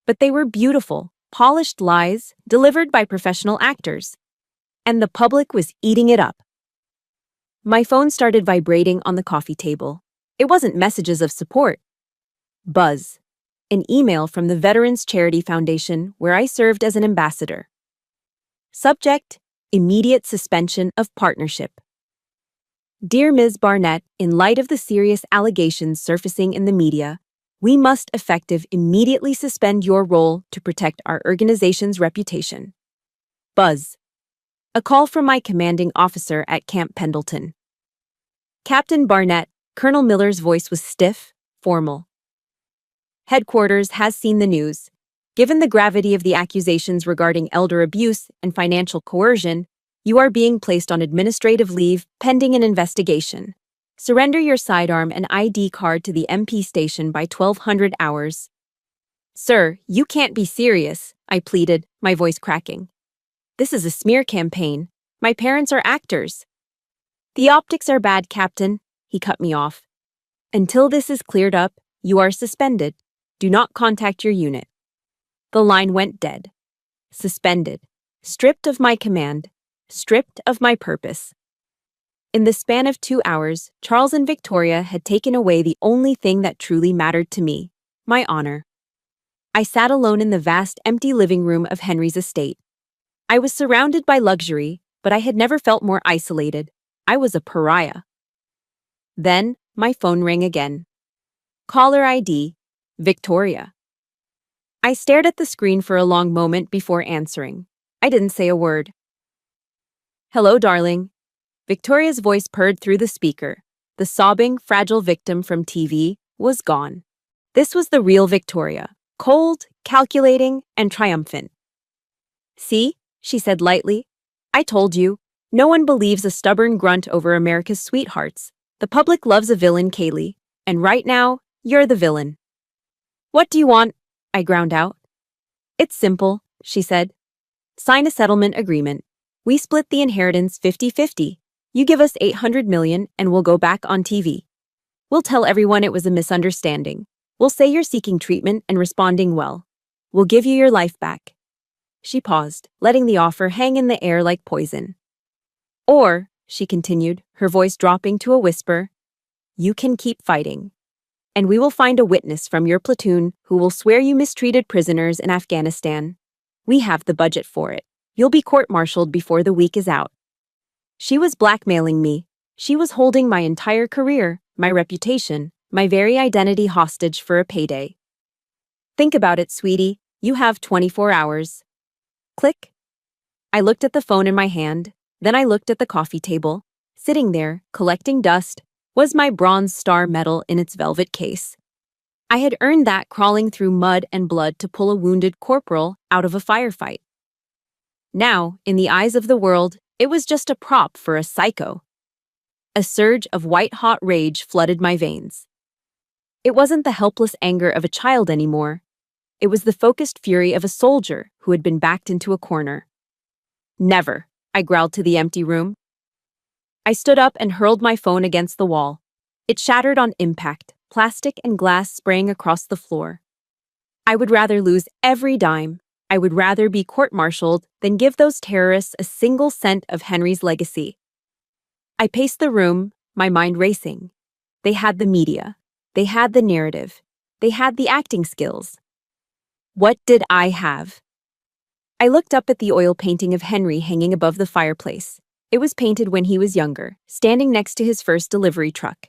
But they were beautiful, polished lies delivered by professional actors. And the public was eating it up. My phone started vibrating on the coffee table. It wasn't messages of support. Buzz. An email from the Veterans Charity Foundation where I served as an ambassador. Subject: immediate suspension of partnership. Dear Ms. Barnett, in light of the serious allegations surfacing in the media, we must immediately suspend your role to protect our organization's reputation. Buzz. A call from my commanding officer at Camp Pendleton. Captain Barnett, Colonel Miller's voice was stiff, formal. Headquarters has seen the news. Given the gravity of the accusations regarding elder abuse and financial coercion, you are being placed on administrative leave pending an investigation. Surrender your sidearm and ID card to the MP station by 1200 hours. Sir, you can't be serious, I pleaded, my voice cracking. This is a smear campaign. My parents are actors. The optics are bad, Captain, he cut me off. Until this is cleared up, you are suspended. Do not contact your unit. The line went dead. Suspended. Stripped of my command. Stripped of my purpose. In the span of 2 hours, Charles and Victoria had taken away the only thing that truly mattered to me, my honor. I sat alone in the vast, empty living room of Henry's estate. I was surrounded by luxury, but I had never felt more isolated. I was a pariah. Then, my phone rang again. Caller ID, Victoria. I stared at the screen for a long moment before answering. I didn't say a word. Hello, darling. Victoria's voice purred through the speaker. The sobbing, fragile victim from TV was gone. This was the real Victoria, cold, calculating, and triumphant. See, she said lightly. I told you. No one believes a stubborn grunt over America's sweethearts. The public loves a villain, Kaylee. And right now, you're the villain. What do you want? I ground out. It's simple, she said. Sign a settlement agreement. We split the inheritance 50-50. You give us $800 million and we'll go back on TV. We'll tell everyone it was a misunderstanding. We'll say you're seeking treatment and responding well. We'll give you your life back. She paused, letting the offer hang in the air like poison. Or, she continued, her voice dropping to a whisper, you can keep fighting. And we will find a witness from your platoon who will swear you mistreated prisoners in Afghanistan. We have the budget for it. You'll be court-martialed before the week is out. She was blackmailing me. She was holding my entire career, my reputation, my very identity hostage for a payday. Think about it, sweetie. You have 24 hours. Click. I looked at the phone in my hand. Then I looked at the coffee table. Sitting there, collecting dust, was my Bronze Star medal in its velvet case. I had earned that crawling through mud and blood to pull a wounded corporal out of a firefight. Now, in the eyes of the world, it was just a prop for a psycho. A surge of white-hot rage flooded my veins. It wasn't the helpless anger of a child anymore. It was the focused fury of a soldier who had been backed into a corner. Never, I growled to the empty room. I stood up and hurled my phone against the wall. It shattered on impact, plastic and glass spraying across the floor. I would rather lose every dime. I would rather be court-martialed than give those terrorists a single cent of Henry's legacy. I paced the room, my mind racing. They had the media. They had the narrative. They had the acting skills. What did I have? I looked up at the oil painting of Henry hanging above the fireplace. It was painted when he was younger, standing next to his first delivery truck.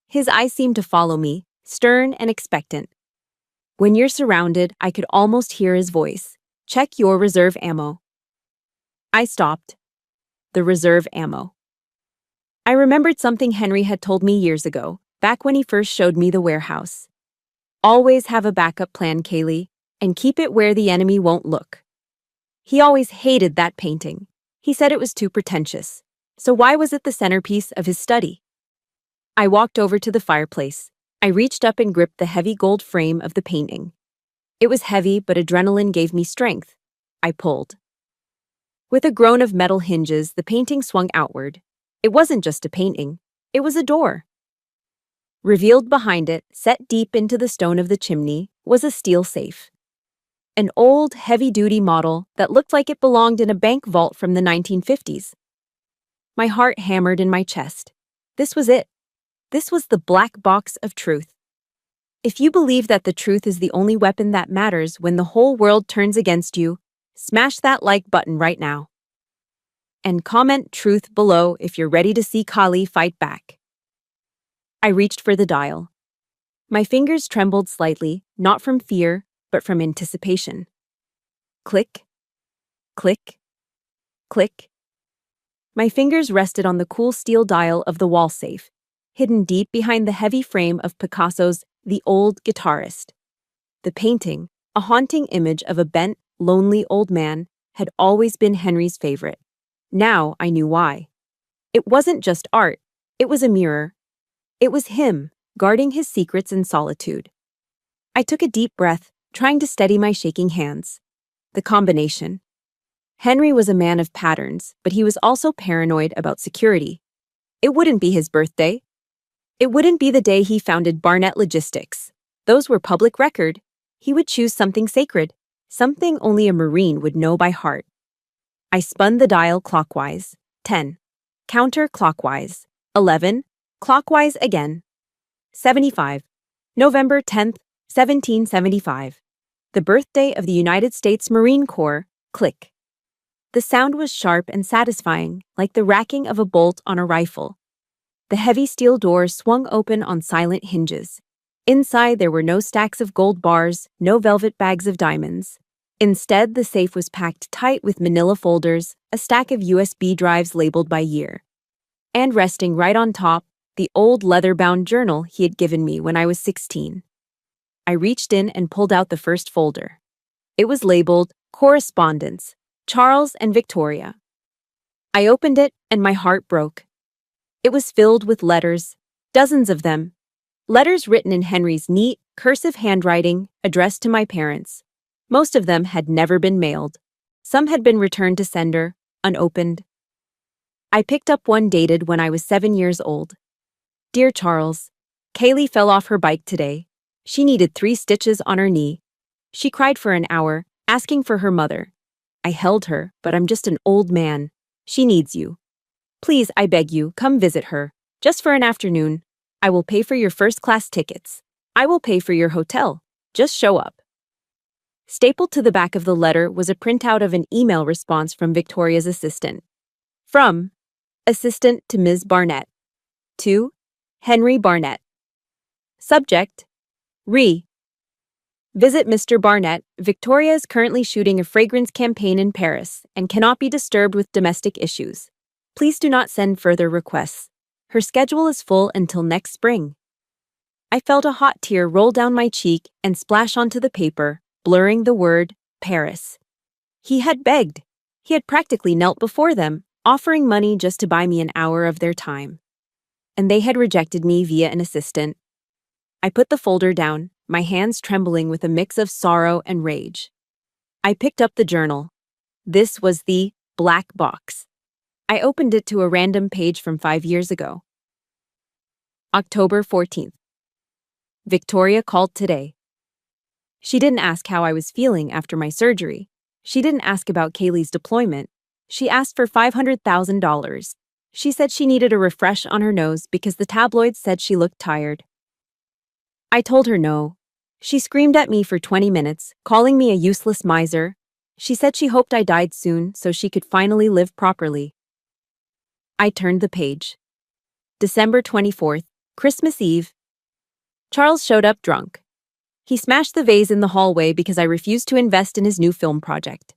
His eyes seemed to follow me, stern and expectant. When you're surrounded, I could almost hear his voice. Check your reserve ammo. I stopped. The reserve ammo. I remembered something Henry had told me years ago, back when he first showed me the warehouse. Always have a backup plan, Kaylee, and keep it where the enemy won't look. He always hated that painting. He said it was too pretentious. So why was it the centerpiece of his study? I walked over to the fireplace. I reached up and gripped the heavy gold frame of the painting. It was heavy, but adrenaline gave me strength. I pulled. With a groan of metal hinges, the painting swung outward. It wasn't just a painting. It was a door. Revealed behind it, set deep into the stone of the chimney, was a steel safe. an old, heavy-duty model that looked like it belonged in a bank vault from the 1950s. My heart hammered in my chest. This was it. This was the black box of truth. If you believe that the truth is the only weapon that matters when the whole world turns against you, smash that like button right now. And comment truth below if you're ready to see Kali fight back. I reached for the dial. My fingers trembled slightly, not from fear, but from anticipation. Click, click, click. My fingers rested on the cool steel dial of the wall safe, hidden deep behind the heavy frame of Picasso's The Old Guitarist. The painting, a haunting image of a bent, lonely old man, had always been Henry's favorite. Now I knew why. It wasn't just art, it was a mirror. It was him, guarding his secrets in solitude. I took a deep breath, trying to steady my shaking hands. The combination. Henry was a man of patterns, but he was also paranoid about security. It wouldn't be his birthday. It wouldn't be the day he founded Barnett Logistics. Those were public record. He would choose something sacred, something only a Marine would know by heart. I spun the dial clockwise. 10. Counterclockwise. 11. Clockwise again. 75. November 10th, 1775. The birthday of the United States Marine Corps. Click. The sound was sharp and satisfying, like the racking of a bolt on a rifle. The heavy steel door swung open on silent hinges. Inside, there were no stacks of gold bars, no velvet bags of diamonds. Instead, the safe was packed tight with manila folders, a stack of USB drives labeled by year. And resting right on top, the old leather-bound journal he had given me when I was 16. I reached in and pulled out the first folder. It was labeled Correspondence, Charles and Victoria. I opened it and my heart broke. It was filled with letters, dozens of them. Letters written in Henry's neat, cursive handwriting, addressed to my parents. Most of them had never been mailed. Some had been returned to sender, unopened. I picked up one dated when I was 7 years old. Dear Charles, Kaylee fell off her bike today. She needed 3 stitches on her knee. She cried for an hour, asking for her mother. I held her, but I'm just an old man. She needs you. Please, I beg you, come visit her. Just for an afternoon. I will pay for your first-class tickets. I will pay for your hotel. Just show up. Stapled to the back of the letter was a printout of an email response from Victoria's assistant. From Assistant to Ms. Barnett. To Henry Barnett. Subject: Visit Mr. Barnett. Victoria is currently shooting a fragrance campaign in Paris and cannot be disturbed with domestic issues. Please do not send further requests. Her schedule is full until next spring. I felt a hot tear roll down my cheek and splash onto the paper, blurring the word Paris. He had begged. He had practically knelt before them, offering money just to buy me an hour of their time. And they had rejected me via an assistant. I put the folder down, my hands trembling with a mix of sorrow and rage. I picked up the journal. This was the black box. I opened it to a random page from 5 years ago. October 14th. Victoria called today. She didn't ask how I was feeling after my surgery. She didn't ask about Kaylee's deployment. She asked for $500,000. She said she needed a refresh on her nose because the tabloids said she looked tired. I told her no. She screamed at me for 20 minutes, calling me a useless miser. She said she hoped I died soon so she could finally live properly. I turned the page. December 24th, Christmas Eve. Charles showed up drunk. He smashed the vase in the hallway because I refused to invest in his new film project.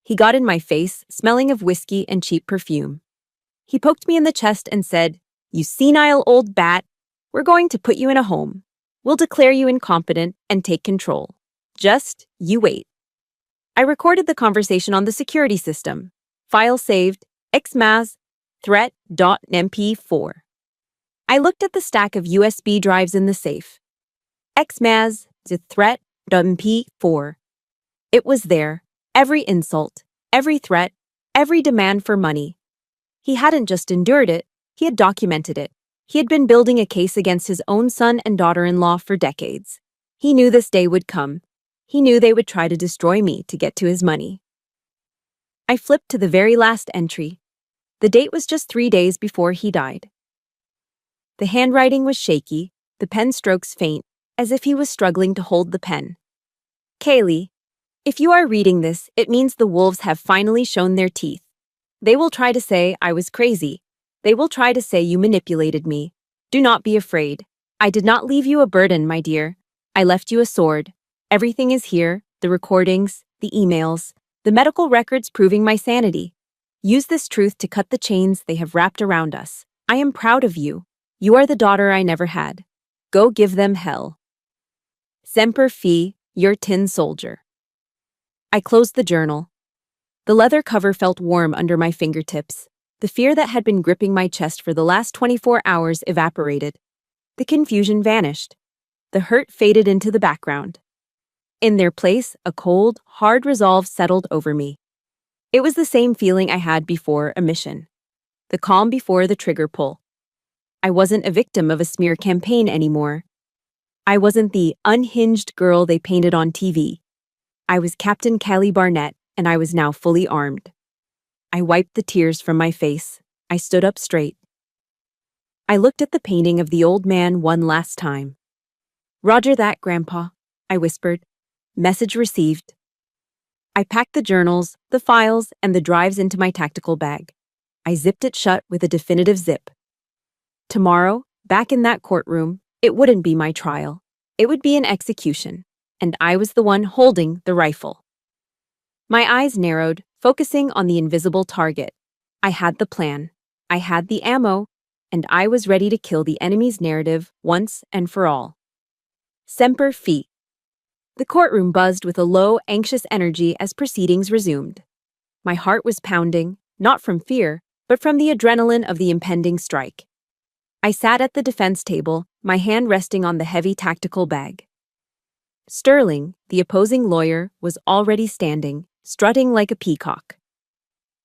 He got in my face, smelling of whiskey and cheap perfume. He poked me in the chest and said, "You senile old bat, we're going to put you in a home. We'll declare you incompetent and take control. Just you wait." I recorded the conversation on the security system. File saved, xmaz, threat.mp4. I looked at the stack of USB drives in the safe. xmaz, the threat.mp4. It was there, every insult, every threat, every demand for money. He hadn't just endured it, he had documented it. He had been building a case against his own son and daughter-in-law for decades. He knew this day would come. He knew they would try to destroy me to get to his money. I flipped to the very last entry. The date was just 3 days before he died. The handwriting was shaky, the pen strokes faint, as if he was struggling to hold the pen. Kaylee, if you are reading this, it means the wolves have finally shown their teeth. They will try to say I was crazy. They will try to say you manipulated me. Do not be afraid. I did not leave you a burden, my dear. I left you a sword. Everything is here, the recordings, the emails, the medical records proving my sanity. Use this truth to cut the chains they have wrapped around us. I am proud of you. You are the daughter I never had. Go give them hell. Semper Fi, your tin soldier. I closed the journal. The leather cover felt warm under my fingertips. The fear that had been gripping my chest for the last 24 hours evaporated. The confusion vanished. The hurt faded into the background. In their place, a cold, hard resolve settled over me. It was the same feeling I had before a mission. The calm before the trigger pull. I wasn't a victim of a smear campaign anymore. I wasn't the unhinged girl they painted on TV. I was Captain Callie Barnett, and I was now fully armed. I wiped the tears from my face. I stood up straight. I looked at the painting of the old man one last time. Roger that, Grandpa, I whispered. Message received. I packed the journals, the files, and the drives into my tactical bag. I zipped it shut with a definitive zip. Tomorrow, back in that courtroom, it wouldn't be my trial. It would be an execution, and I was the one holding the rifle. My eyes narrowed, focusing on the invisible target. I had the plan. I had the ammo, and I was ready to kill the enemy's narrative once and for all. Semper Fi. The courtroom buzzed with a low, anxious energy as proceedings resumed. My heart was pounding, not from fear, but from the adrenaline of the impending strike. I sat at the defense table, my hand resting on the heavy tactical bag. Sterling, the opposing lawyer, was already standing, strutting like a peacock.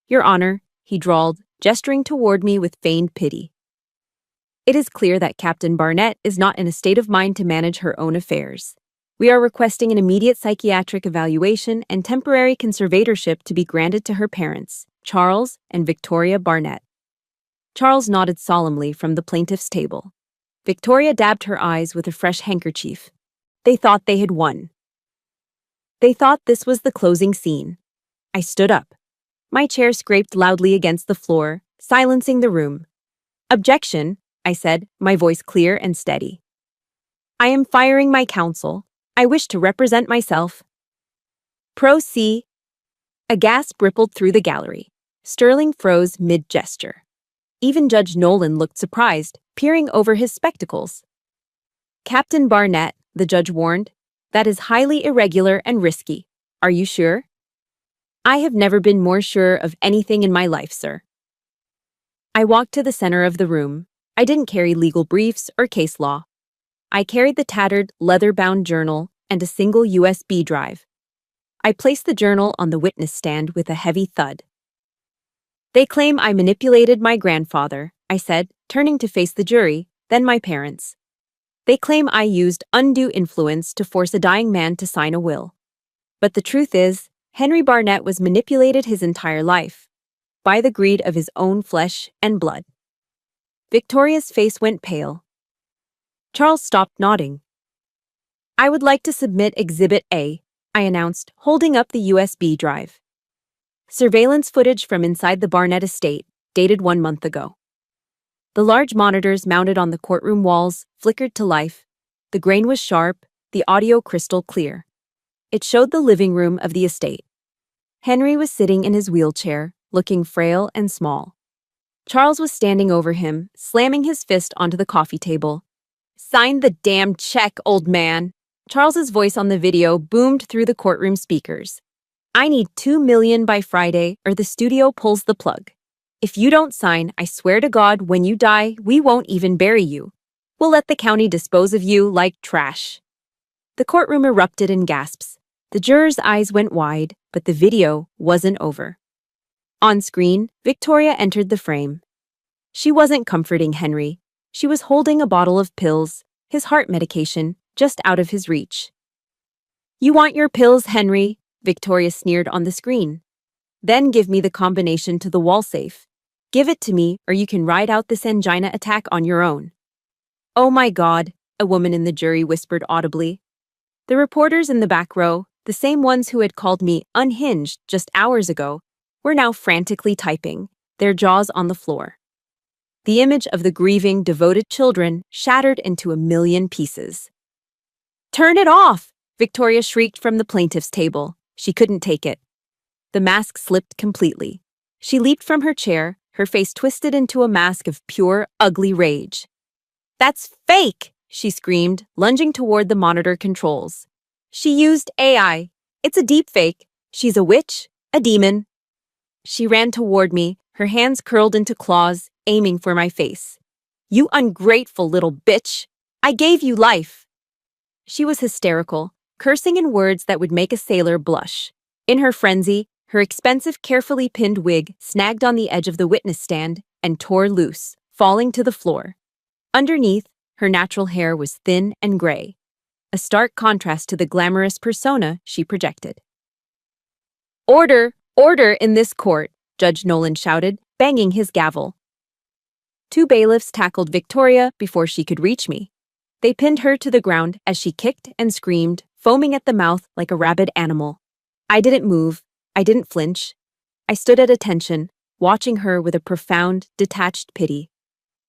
Your Honor, he drawled, gesturing toward me with feigned pity. It is clear that Captain Barnett is not in a state of mind to manage her own affairs. We are requesting an immediate psychiatric evaluation and temporary conservatorship to be granted to her parents, Charles and Victoria Barnett. Charles nodded solemnly from the plaintiff's table. Victoria dabbed her eyes with a fresh handkerchief. They thought they had won. They thought this was the closing scene. I stood up. My chair scraped loudly against the floor, silencing the room. Objection, I said, my voice clear and steady. I am firing my counsel. I wish to represent myself. Proceed. A gasp rippled through the gallery. Sterling froze mid-gesture. Even Judge Nolan looked surprised, peering over his spectacles. Captain Barnett, the judge warned, that is highly irregular and risky. Are you sure? I have never been more sure of anything in my life, sir. I walked to the center of the room. I didn't carry legal briefs or case law. I carried the tattered, leather-bound journal and a single USB drive. I placed the journal on the witness stand with a heavy thud. They claim I manipulated my grandfather, I said, turning to face the jury, then my parents. They claim I used undue influence to force a dying man to sign a will. But the truth is, Henry Barnett was manipulated his entire life, by the greed of his own flesh and blood. Victoria's face went pale. Charles stopped nodding. I would like to submit Exhibit A, I announced, holding up the USB drive. Surveillance footage from inside the Barnett estate, dated 1 month ago. The large monitors mounted on the courtroom walls flickered to life. The grain was sharp, the audio crystal clear. It showed the living room of the estate. Henry was sitting in his wheelchair, looking frail and small. Charles was standing over him, slamming his fist onto the coffee table. Sign the damn check, old man! Charles's voice on the video boomed through the courtroom speakers. I need $2 million by Friday or the studio pulls the plug. If you don't sign, I swear to God, when you die, we won't even bury you. We'll let the county dispose of you like trash. The courtroom erupted in gasps. The jurors' eyes went wide, but the video wasn't over. On screen, Victoria entered the frame. She wasn't comforting Henry. She was holding a bottle of pills, his heart medication, just out of his reach. You want your pills, Henry? Victoria sneered on the screen. Then give me the combination to the wall safe. Give it to me, or you can ride out this angina attack on your own. Oh my God, a woman in the jury whispered audibly. The reporters in the back row, the same ones who had called me unhinged just hours ago, were now frantically typing, their jaws on the floor. The image of the grieving, devoted children shattered into a million pieces. Turn it off! Victoria shrieked from the plaintiff's table. She couldn't take it. The mask slipped completely. She leaped from her chair, her face twisted into a mask of pure, ugly rage. That's fake! She screamed, lunging toward the monitor controls. She used AI. It's a deepfake. She's a witch, a demon. She ran toward me, her hands curled into claws, aiming for my face. You ungrateful little bitch! I gave you life! She was hysterical, cursing in words that would make a sailor blush. In her frenzy, her expensive, carefully pinned wig snagged on the edge of the witness stand and tore loose, falling to the floor. Underneath, her natural hair was thin and gray, a stark contrast to the glamorous persona she projected. Order! Order in this court! Judge Nolan shouted, banging his gavel. Two bailiffs tackled Victoria before she could reach me. They pinned her to the ground as she kicked and screamed, foaming at the mouth like a rabid animal. I didn't move. I didn't flinch. I stood at attention, watching her with a profound, detached pity.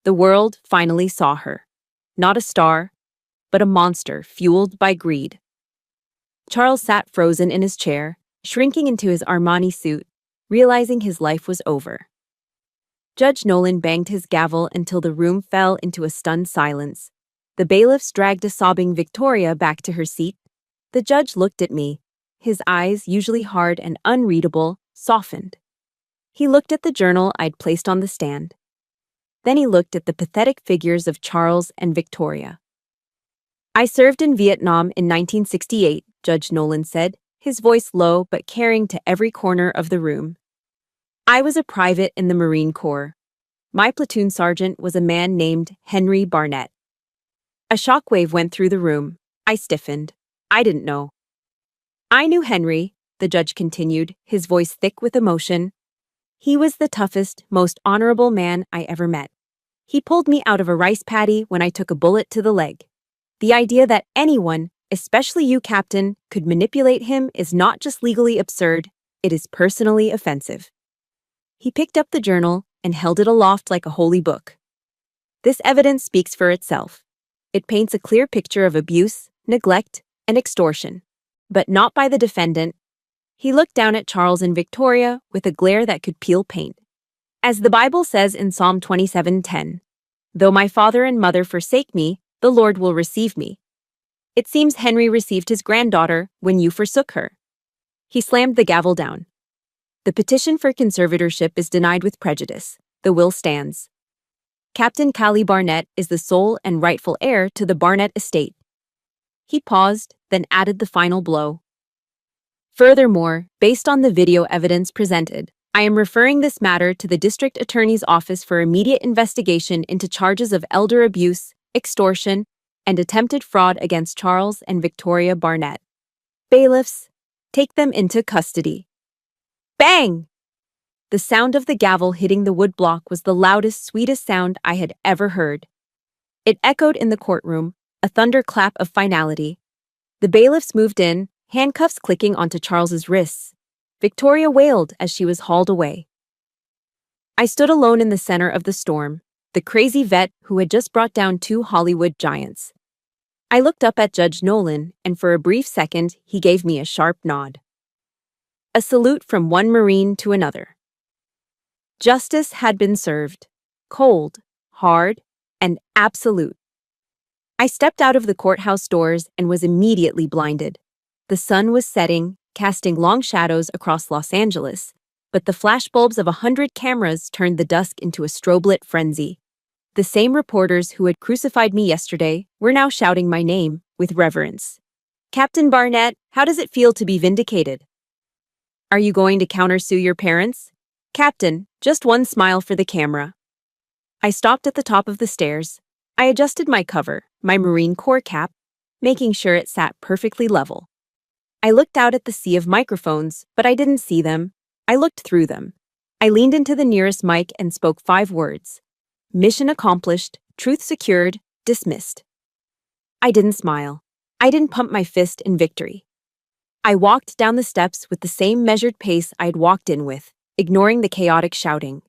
The world finally saw her. Not a star, but a monster fueled by greed. Charles sat frozen in his chair, shrinking into his Armani suit, realizing his life was over. Judge Nolan banged his gavel until the room fell into a stunned silence. The bailiffs dragged a sobbing Victoria back to her seat. The judge looked at me. His eyes, usually hard and unreadable, softened. He looked at the journal I'd placed on the stand. Then he looked at the pathetic figures of Charles and Victoria. I served in Vietnam in 1968, Judge Nolan said, his voice low but carrying to every corner of the room. I was a private in the Marine Corps. My platoon sergeant was a man named Henry Barnett. A shockwave went through the room. I stiffened. I didn't know. I knew Henry, the judge continued, his voice thick with emotion. He was the toughest, most honorable man I ever met. He pulled me out of a rice paddy when I took a bullet to the leg. The idea that anyone, especially you, Captain, could manipulate him is not just legally absurd, it is personally offensive. He picked up the journal and held it aloft like a holy book. This evidence speaks for itself. It paints a clear picture of abuse, neglect, and extortion, but not by the defendant. He looked down at Charles and Victoria with a glare that could peel paint. As the Bible says in Psalm 27:10, "Though my father and mother forsake me, the Lord will receive me." It seems Henry received his granddaughter when you forsook her. He slammed the gavel down. The petition for conservatorship is denied with prejudice. The will stands. Captain Callie Barnett is the sole and rightful heir to the Barnett estate. He paused, then added the final blow. Furthermore, based on the video evidence presented, I am referring this matter to the District Attorney's Office for immediate investigation into charges of elder abuse, extortion, and attempted fraud against Charles and Victoria Barnett. Bailiffs, take them into custody. Bang! The sound of the gavel hitting the woodblock was the loudest, sweetest sound I had ever heard. It echoed in the courtroom, a thunderclap of finality. The bailiffs moved in, handcuffs clicking onto Charles's wrists. Victoria wailed as she was hauled away. I stood alone in the center of the storm, the crazy vet who had just brought down two Hollywood giants. I looked up at Judge Nolan, and for a brief second, he gave me a sharp nod. A salute from one Marine to another. Justice had been served. Cold, hard, and absolute. I stepped out of the courthouse doors and was immediately blinded. The sun was setting, casting long shadows across Los Angeles, but the flashbulbs of 100 cameras turned the dusk into a strobe-lit frenzy. The same reporters who had crucified me yesterday were now shouting my name with reverence. Captain Barnett, how does it feel to be vindicated? Are you going to countersue your parents? Captain, just one smile for the camera. I stopped at the top of the stairs. I adjusted my cover, my Marine Corps cap, making sure it sat perfectly level. I looked out at the sea of microphones, but I didn't see them. I looked through them. I leaned into the nearest mic and spoke 5 words. Mission accomplished, truth secured, dismissed. I didn't smile. I didn't pump my fist in victory. I walked down the steps with the same measured pace I'd walked in with, ignoring the chaotic shouting.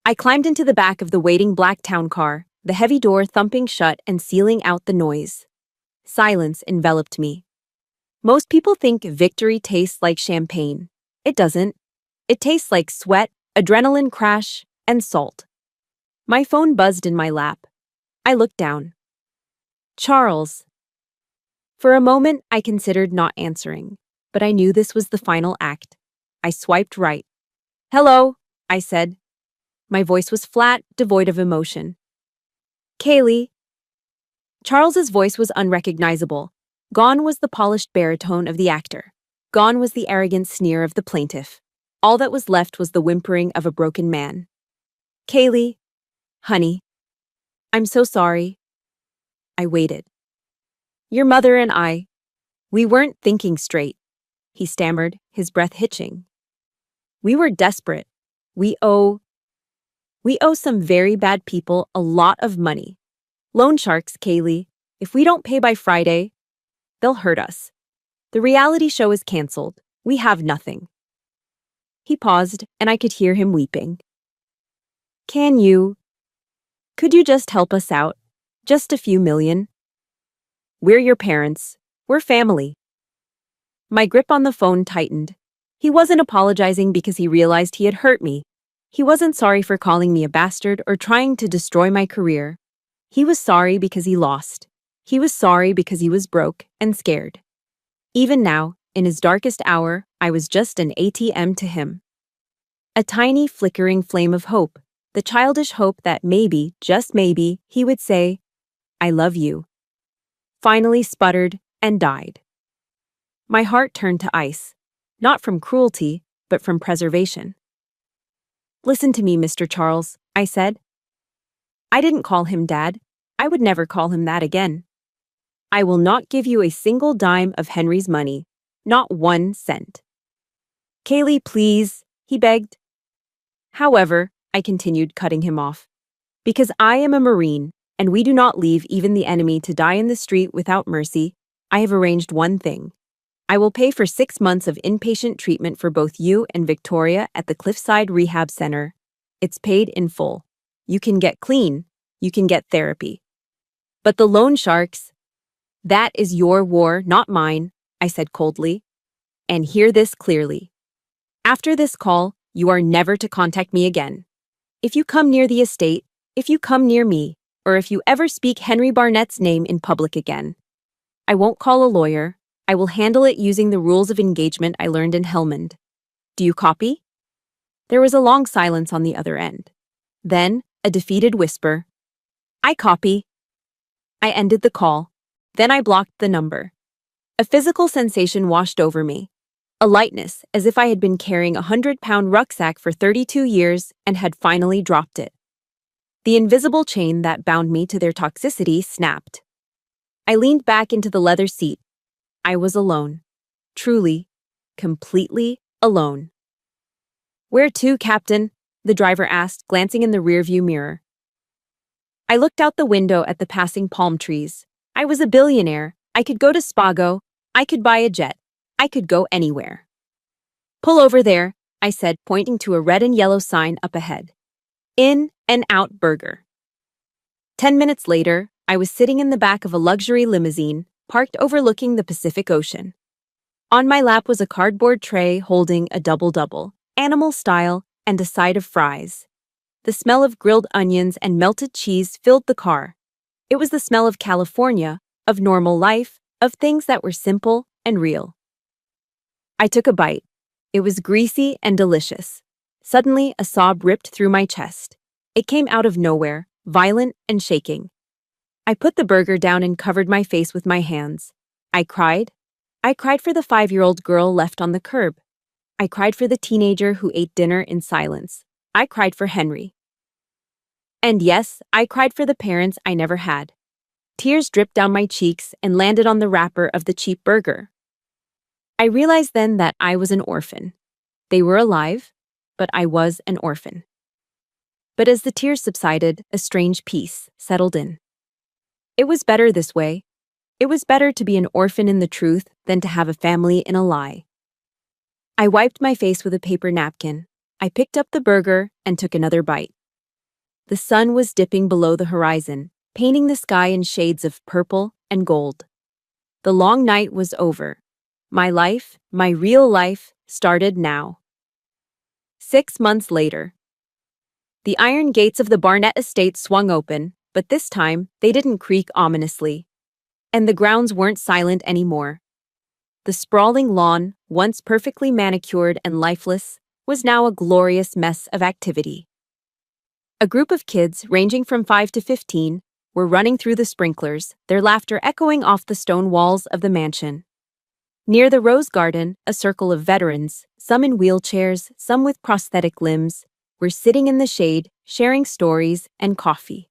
I climbed into the back of the waiting black town car, the heavy door thumping shut and sealing out the noise. Silence enveloped me. Most people think victory tastes like champagne. It doesn't. It tastes like sweat, adrenaline crash, and salt. My phone buzzed in my lap. I looked down. Charles. For a moment, I considered not answering, but I knew this was the final act. I swiped right. Hello, I said. My voice was flat, devoid of emotion. Kaylee. Charles's voice was unrecognizable. Gone was the polished baritone of the actor. Gone was the arrogant sneer of the plaintiff. All that was left was the whimpering of a broken man. Kaylee. Honey. I'm so sorry. I waited. Your mother and I, we weren't thinking straight, he stammered, his breath hitching. We were desperate. We owe some very bad people a lot of money. Loan sharks, Kaylee. If we don't pay by Friday, they'll hurt us. The reality show is canceled. We have nothing. He paused, and I could hear him weeping. Could you just help us out? Just a few million? We're your parents. We're family. My grip on the phone tightened. He wasn't apologizing because he realized he had hurt me. He wasn't sorry for calling me a bastard or trying to destroy my career. He was sorry because he lost. He was sorry because he was broke and scared. Even now, in his darkest hour, I was just an ATM to him. A tiny flickering flame of hope, the childish hope that maybe, just maybe, he would say, I love you. Finally sputtered and died. My heart turned to ice, not from cruelty, but from preservation. Listen to me, Mr. Charles, I said. I didn't call him Dad. I would never call him that again. I will not give you a single dime of Henry's money, not 1 cent. Kaylee, please, he begged. However, I continued, cutting him off, because I am a Marine, and we do not leave even the enemy to die in the street without mercy, I have arranged one thing. I will pay for 6 months of inpatient treatment for both you and Victoria at the Cliffside Rehab Center. It's paid in full. You can get clean. You can get therapy. But the loan sharks, that is your war, not mine, I said coldly. And hear this clearly. After this call, you are never to contact me again. If you come near the estate, if you come near me, or if you ever speak Henry Barnett's name in public again, I won't call a lawyer. I will handle it using the rules of engagement I learned in Helmand. Do you copy? There was a long silence on the other end. Then, a defeated whisper. I copy. I ended the call. Then I blocked the number. A physical sensation washed over me. A lightness, as if I had been carrying a 100-pound rucksack for 32 years and had finally dropped it. The invisible chain that bound me to their toxicity snapped. I leaned back into the leather seat. I was alone. Truly, completely alone. Where to, Captain? The driver asked, glancing in the rearview mirror. I looked out the window at the passing palm trees. I was a billionaire. I could go to Spago. I could buy a jet. I could go anywhere. Pull over there, I said, pointing to a red and yellow sign up ahead. In and Out Burger. 10 minutes later, I was sitting in the back of a luxury limousine, parked overlooking the Pacific Ocean. On my lap was a cardboard tray holding a double-double, animal style, and a side of fries. The smell of grilled onions and melted cheese filled the car. It was the smell of California, of normal life, of things that were simple and real. I took a bite. It was greasy and delicious. Suddenly, a sob ripped through my chest. It came out of nowhere, violent and shaking. I put the burger down and covered my face with my hands. I cried. I cried for the 5-year-old girl left on the curb. I cried for the teenager who ate dinner in silence. I cried for Henry. And yes, I cried for the parents I never had. Tears dripped down my cheeks and landed on the wrapper of the cheap burger. I realized then that I was an orphan. They were alive, but I was an orphan. But as the tears subsided, a strange peace settled in. It was better this way. It was better to be an orphan in the truth than to have a family in a lie. I wiped my face with a paper napkin. I picked up the burger and took another bite. The sun was dipping below the horizon, painting the sky in shades of purple and gold. The long night was over. My life, my real life, started now. 6 months later. The iron gates of the Barnett estate swung open, but this time they didn't creak ominously. And the grounds weren't silent anymore. The sprawling lawn, once perfectly manicured and lifeless, was now a glorious mess of activity. A group of kids, ranging from 5 to 15, were running through the sprinklers, their laughter echoing off the stone walls of the mansion. Near the rose garden, a circle of veterans, some in wheelchairs, some with prosthetic limbs, were sitting in the shade, sharing stories and coffee.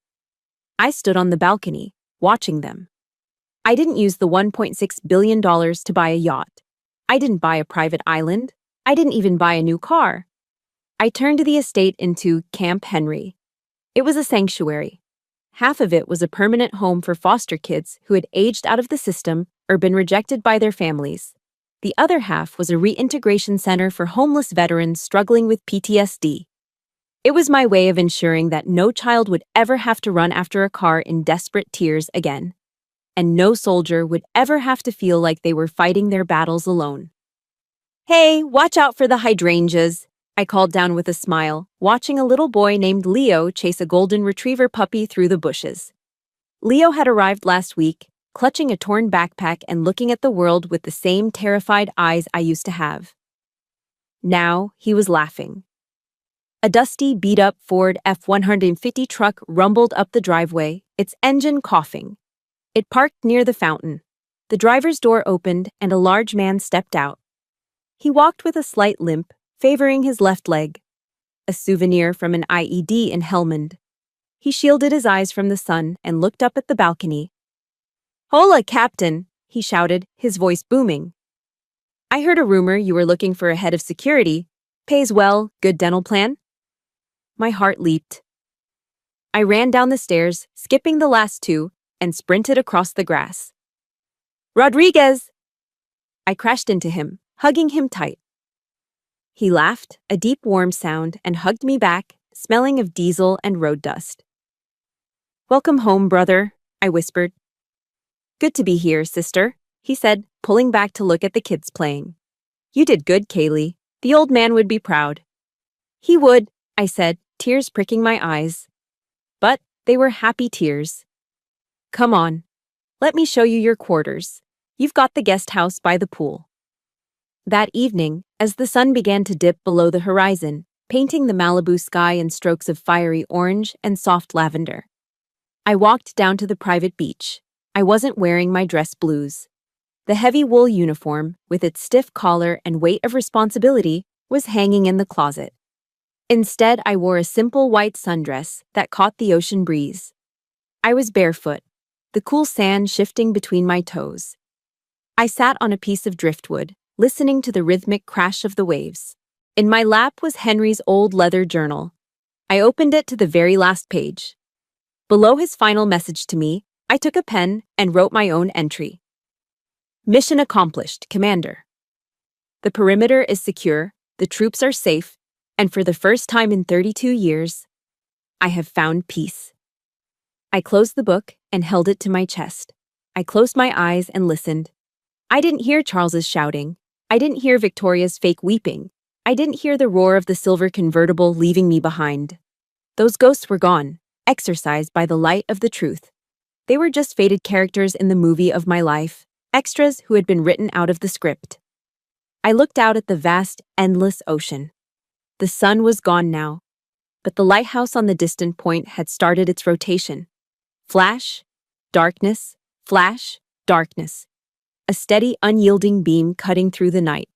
I stood on the balcony, watching them. I didn't use the $1.6 billion to buy a yacht. I didn't buy a private island. I didn't even buy a new car. I turned the estate into Camp Henry. It was a sanctuary. Half of it was a permanent home for foster kids who had aged out of the system or been rejected by their families. The other half was a reintegration center for homeless veterans struggling with PTSD. It was my way of ensuring that no child would ever have to run after a car in desperate tears again, and no soldier would ever have to feel like they were fighting their battles alone. "Hey, watch out for the hydrangeas," I called down with a smile, watching a little boy named Leo chase a golden retriever puppy through the bushes. Leo had arrived last week, clutching a torn backpack and looking at the world with the same terrified eyes I used to have. Now he was laughing. A dusty, beat-up Ford F-150 truck rumbled up the driveway, its engine coughing. It parked near the fountain. The driver's door opened and a large man stepped out. He walked with a slight limp, favoring his left leg, a souvenir from an IED in Helmand. He shielded his eyes from the sun and looked up at the balcony. "Hola, Captain," he shouted, his voice booming. "I heard a rumor you were looking for a head of security. Pays well, good dental plan?" My heart leaped. I ran down the stairs, skipping the last two, and sprinted across the grass. "Rodriguez!" I crashed into him, hugging him tight. He laughed, a deep warm sound, and hugged me back, smelling of diesel and road dust. "Welcome home, brother," I whispered. "Good to be here, sister," he said, pulling back to look at the kids playing. "You did good, Kaylee. The old man would be proud." "He would," I said, tears pricking my eyes. But they were happy tears. "Come on. Let me show you your quarters. You've got the guest house by the pool." That evening, as the sun began to dip below the horizon, painting the Malibu sky in strokes of fiery orange and soft lavender, I walked down to the private beach. I wasn't wearing my dress blues. The heavy wool uniform, with its stiff collar and weight of responsibility, was hanging in the closet. Instead, I wore a simple white sundress that caught the ocean breeze. I was barefoot, the cool sand shifting between my toes. I sat on a piece of driftwood, listening to the rhythmic crash of the waves. In my lap was Henry's old leather journal. I opened it to the very last page. Below his final message to me, I took a pen and wrote my own entry. "Mission accomplished, Commander. The perimeter is secure, the troops are safe, and for the first time in 32 years, I have found peace." I closed the book and held it to my chest. I closed my eyes and listened. I didn't hear Charles's shouting. I didn't hear Victoria's fake weeping. I didn't hear the roar of the silver convertible leaving me behind. Those ghosts were gone, exorcised by the light of the truth. They were just faded characters in the movie of my life, extras who had been written out of the script. I looked out at the vast, endless ocean. The sun was gone now, but the lighthouse on the distant point had started its rotation. Flash, darkness, flash, darkness. A steady, unyielding beam cutting through the night.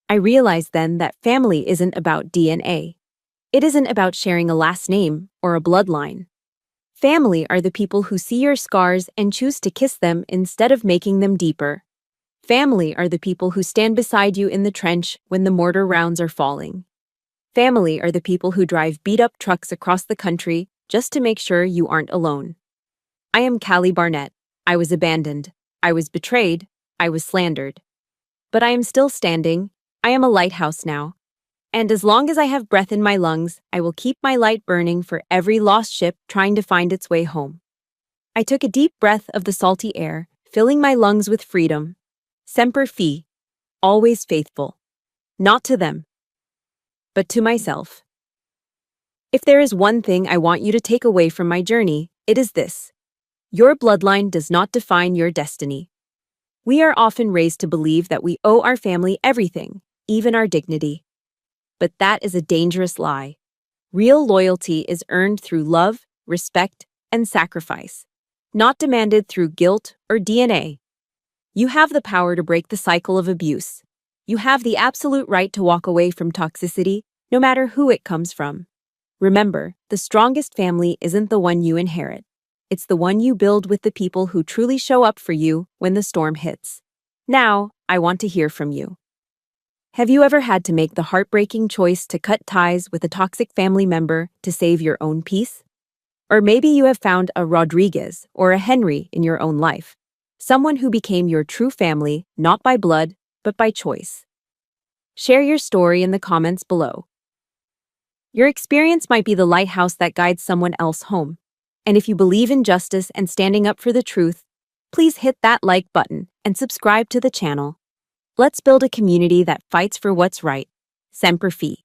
I realized then that family isn't about DNA. It isn't about sharing a last name or a bloodline. Family are the people who see your scars and choose to kiss them instead of making them deeper. Family are the people who stand beside you in the trench when the mortar rounds are falling. Family are the people who drive beat-up trucks across the country just to make sure you aren't alone. I am Callie Barnett. I was abandoned. I was betrayed. I was slandered. But I am still standing. I am a lighthouse now. And as long as I have breath in my lungs, I will keep my light burning for every lost ship trying to find its way home. I took a deep breath of the salty air, filling my lungs with freedom. Semper Fi, always faithful. Not to them, but to myself. If there is one thing I want you to take away from my journey, it is this. Your bloodline does not define your destiny. We are often raised to believe that we owe our family everything, even our dignity. But that is a dangerous lie. Real loyalty is earned through love, respect, and sacrifice, not demanded through guilt or DNA. You have the power to break the cycle of abuse. You have the absolute right to walk away from toxicity, no matter who it comes from. Remember, the strongest family isn't the one you inherit. It's the one you build with the people who truly show up for you when the storm hits. Now, I want to hear from you. Have you ever had to make the heartbreaking choice to cut ties with a toxic family member to save your own peace? Or maybe you have found a Rodriguez or a Henry in your own life, someone who became your true family, not by blood, but by choice. Share your story in the comments below. Your experience might be the lighthouse that guides someone else home. And if you believe in justice and standing up for the truth, please hit that like button and subscribe to the channel. Let's build a community that fights for what's right. Semper Fi.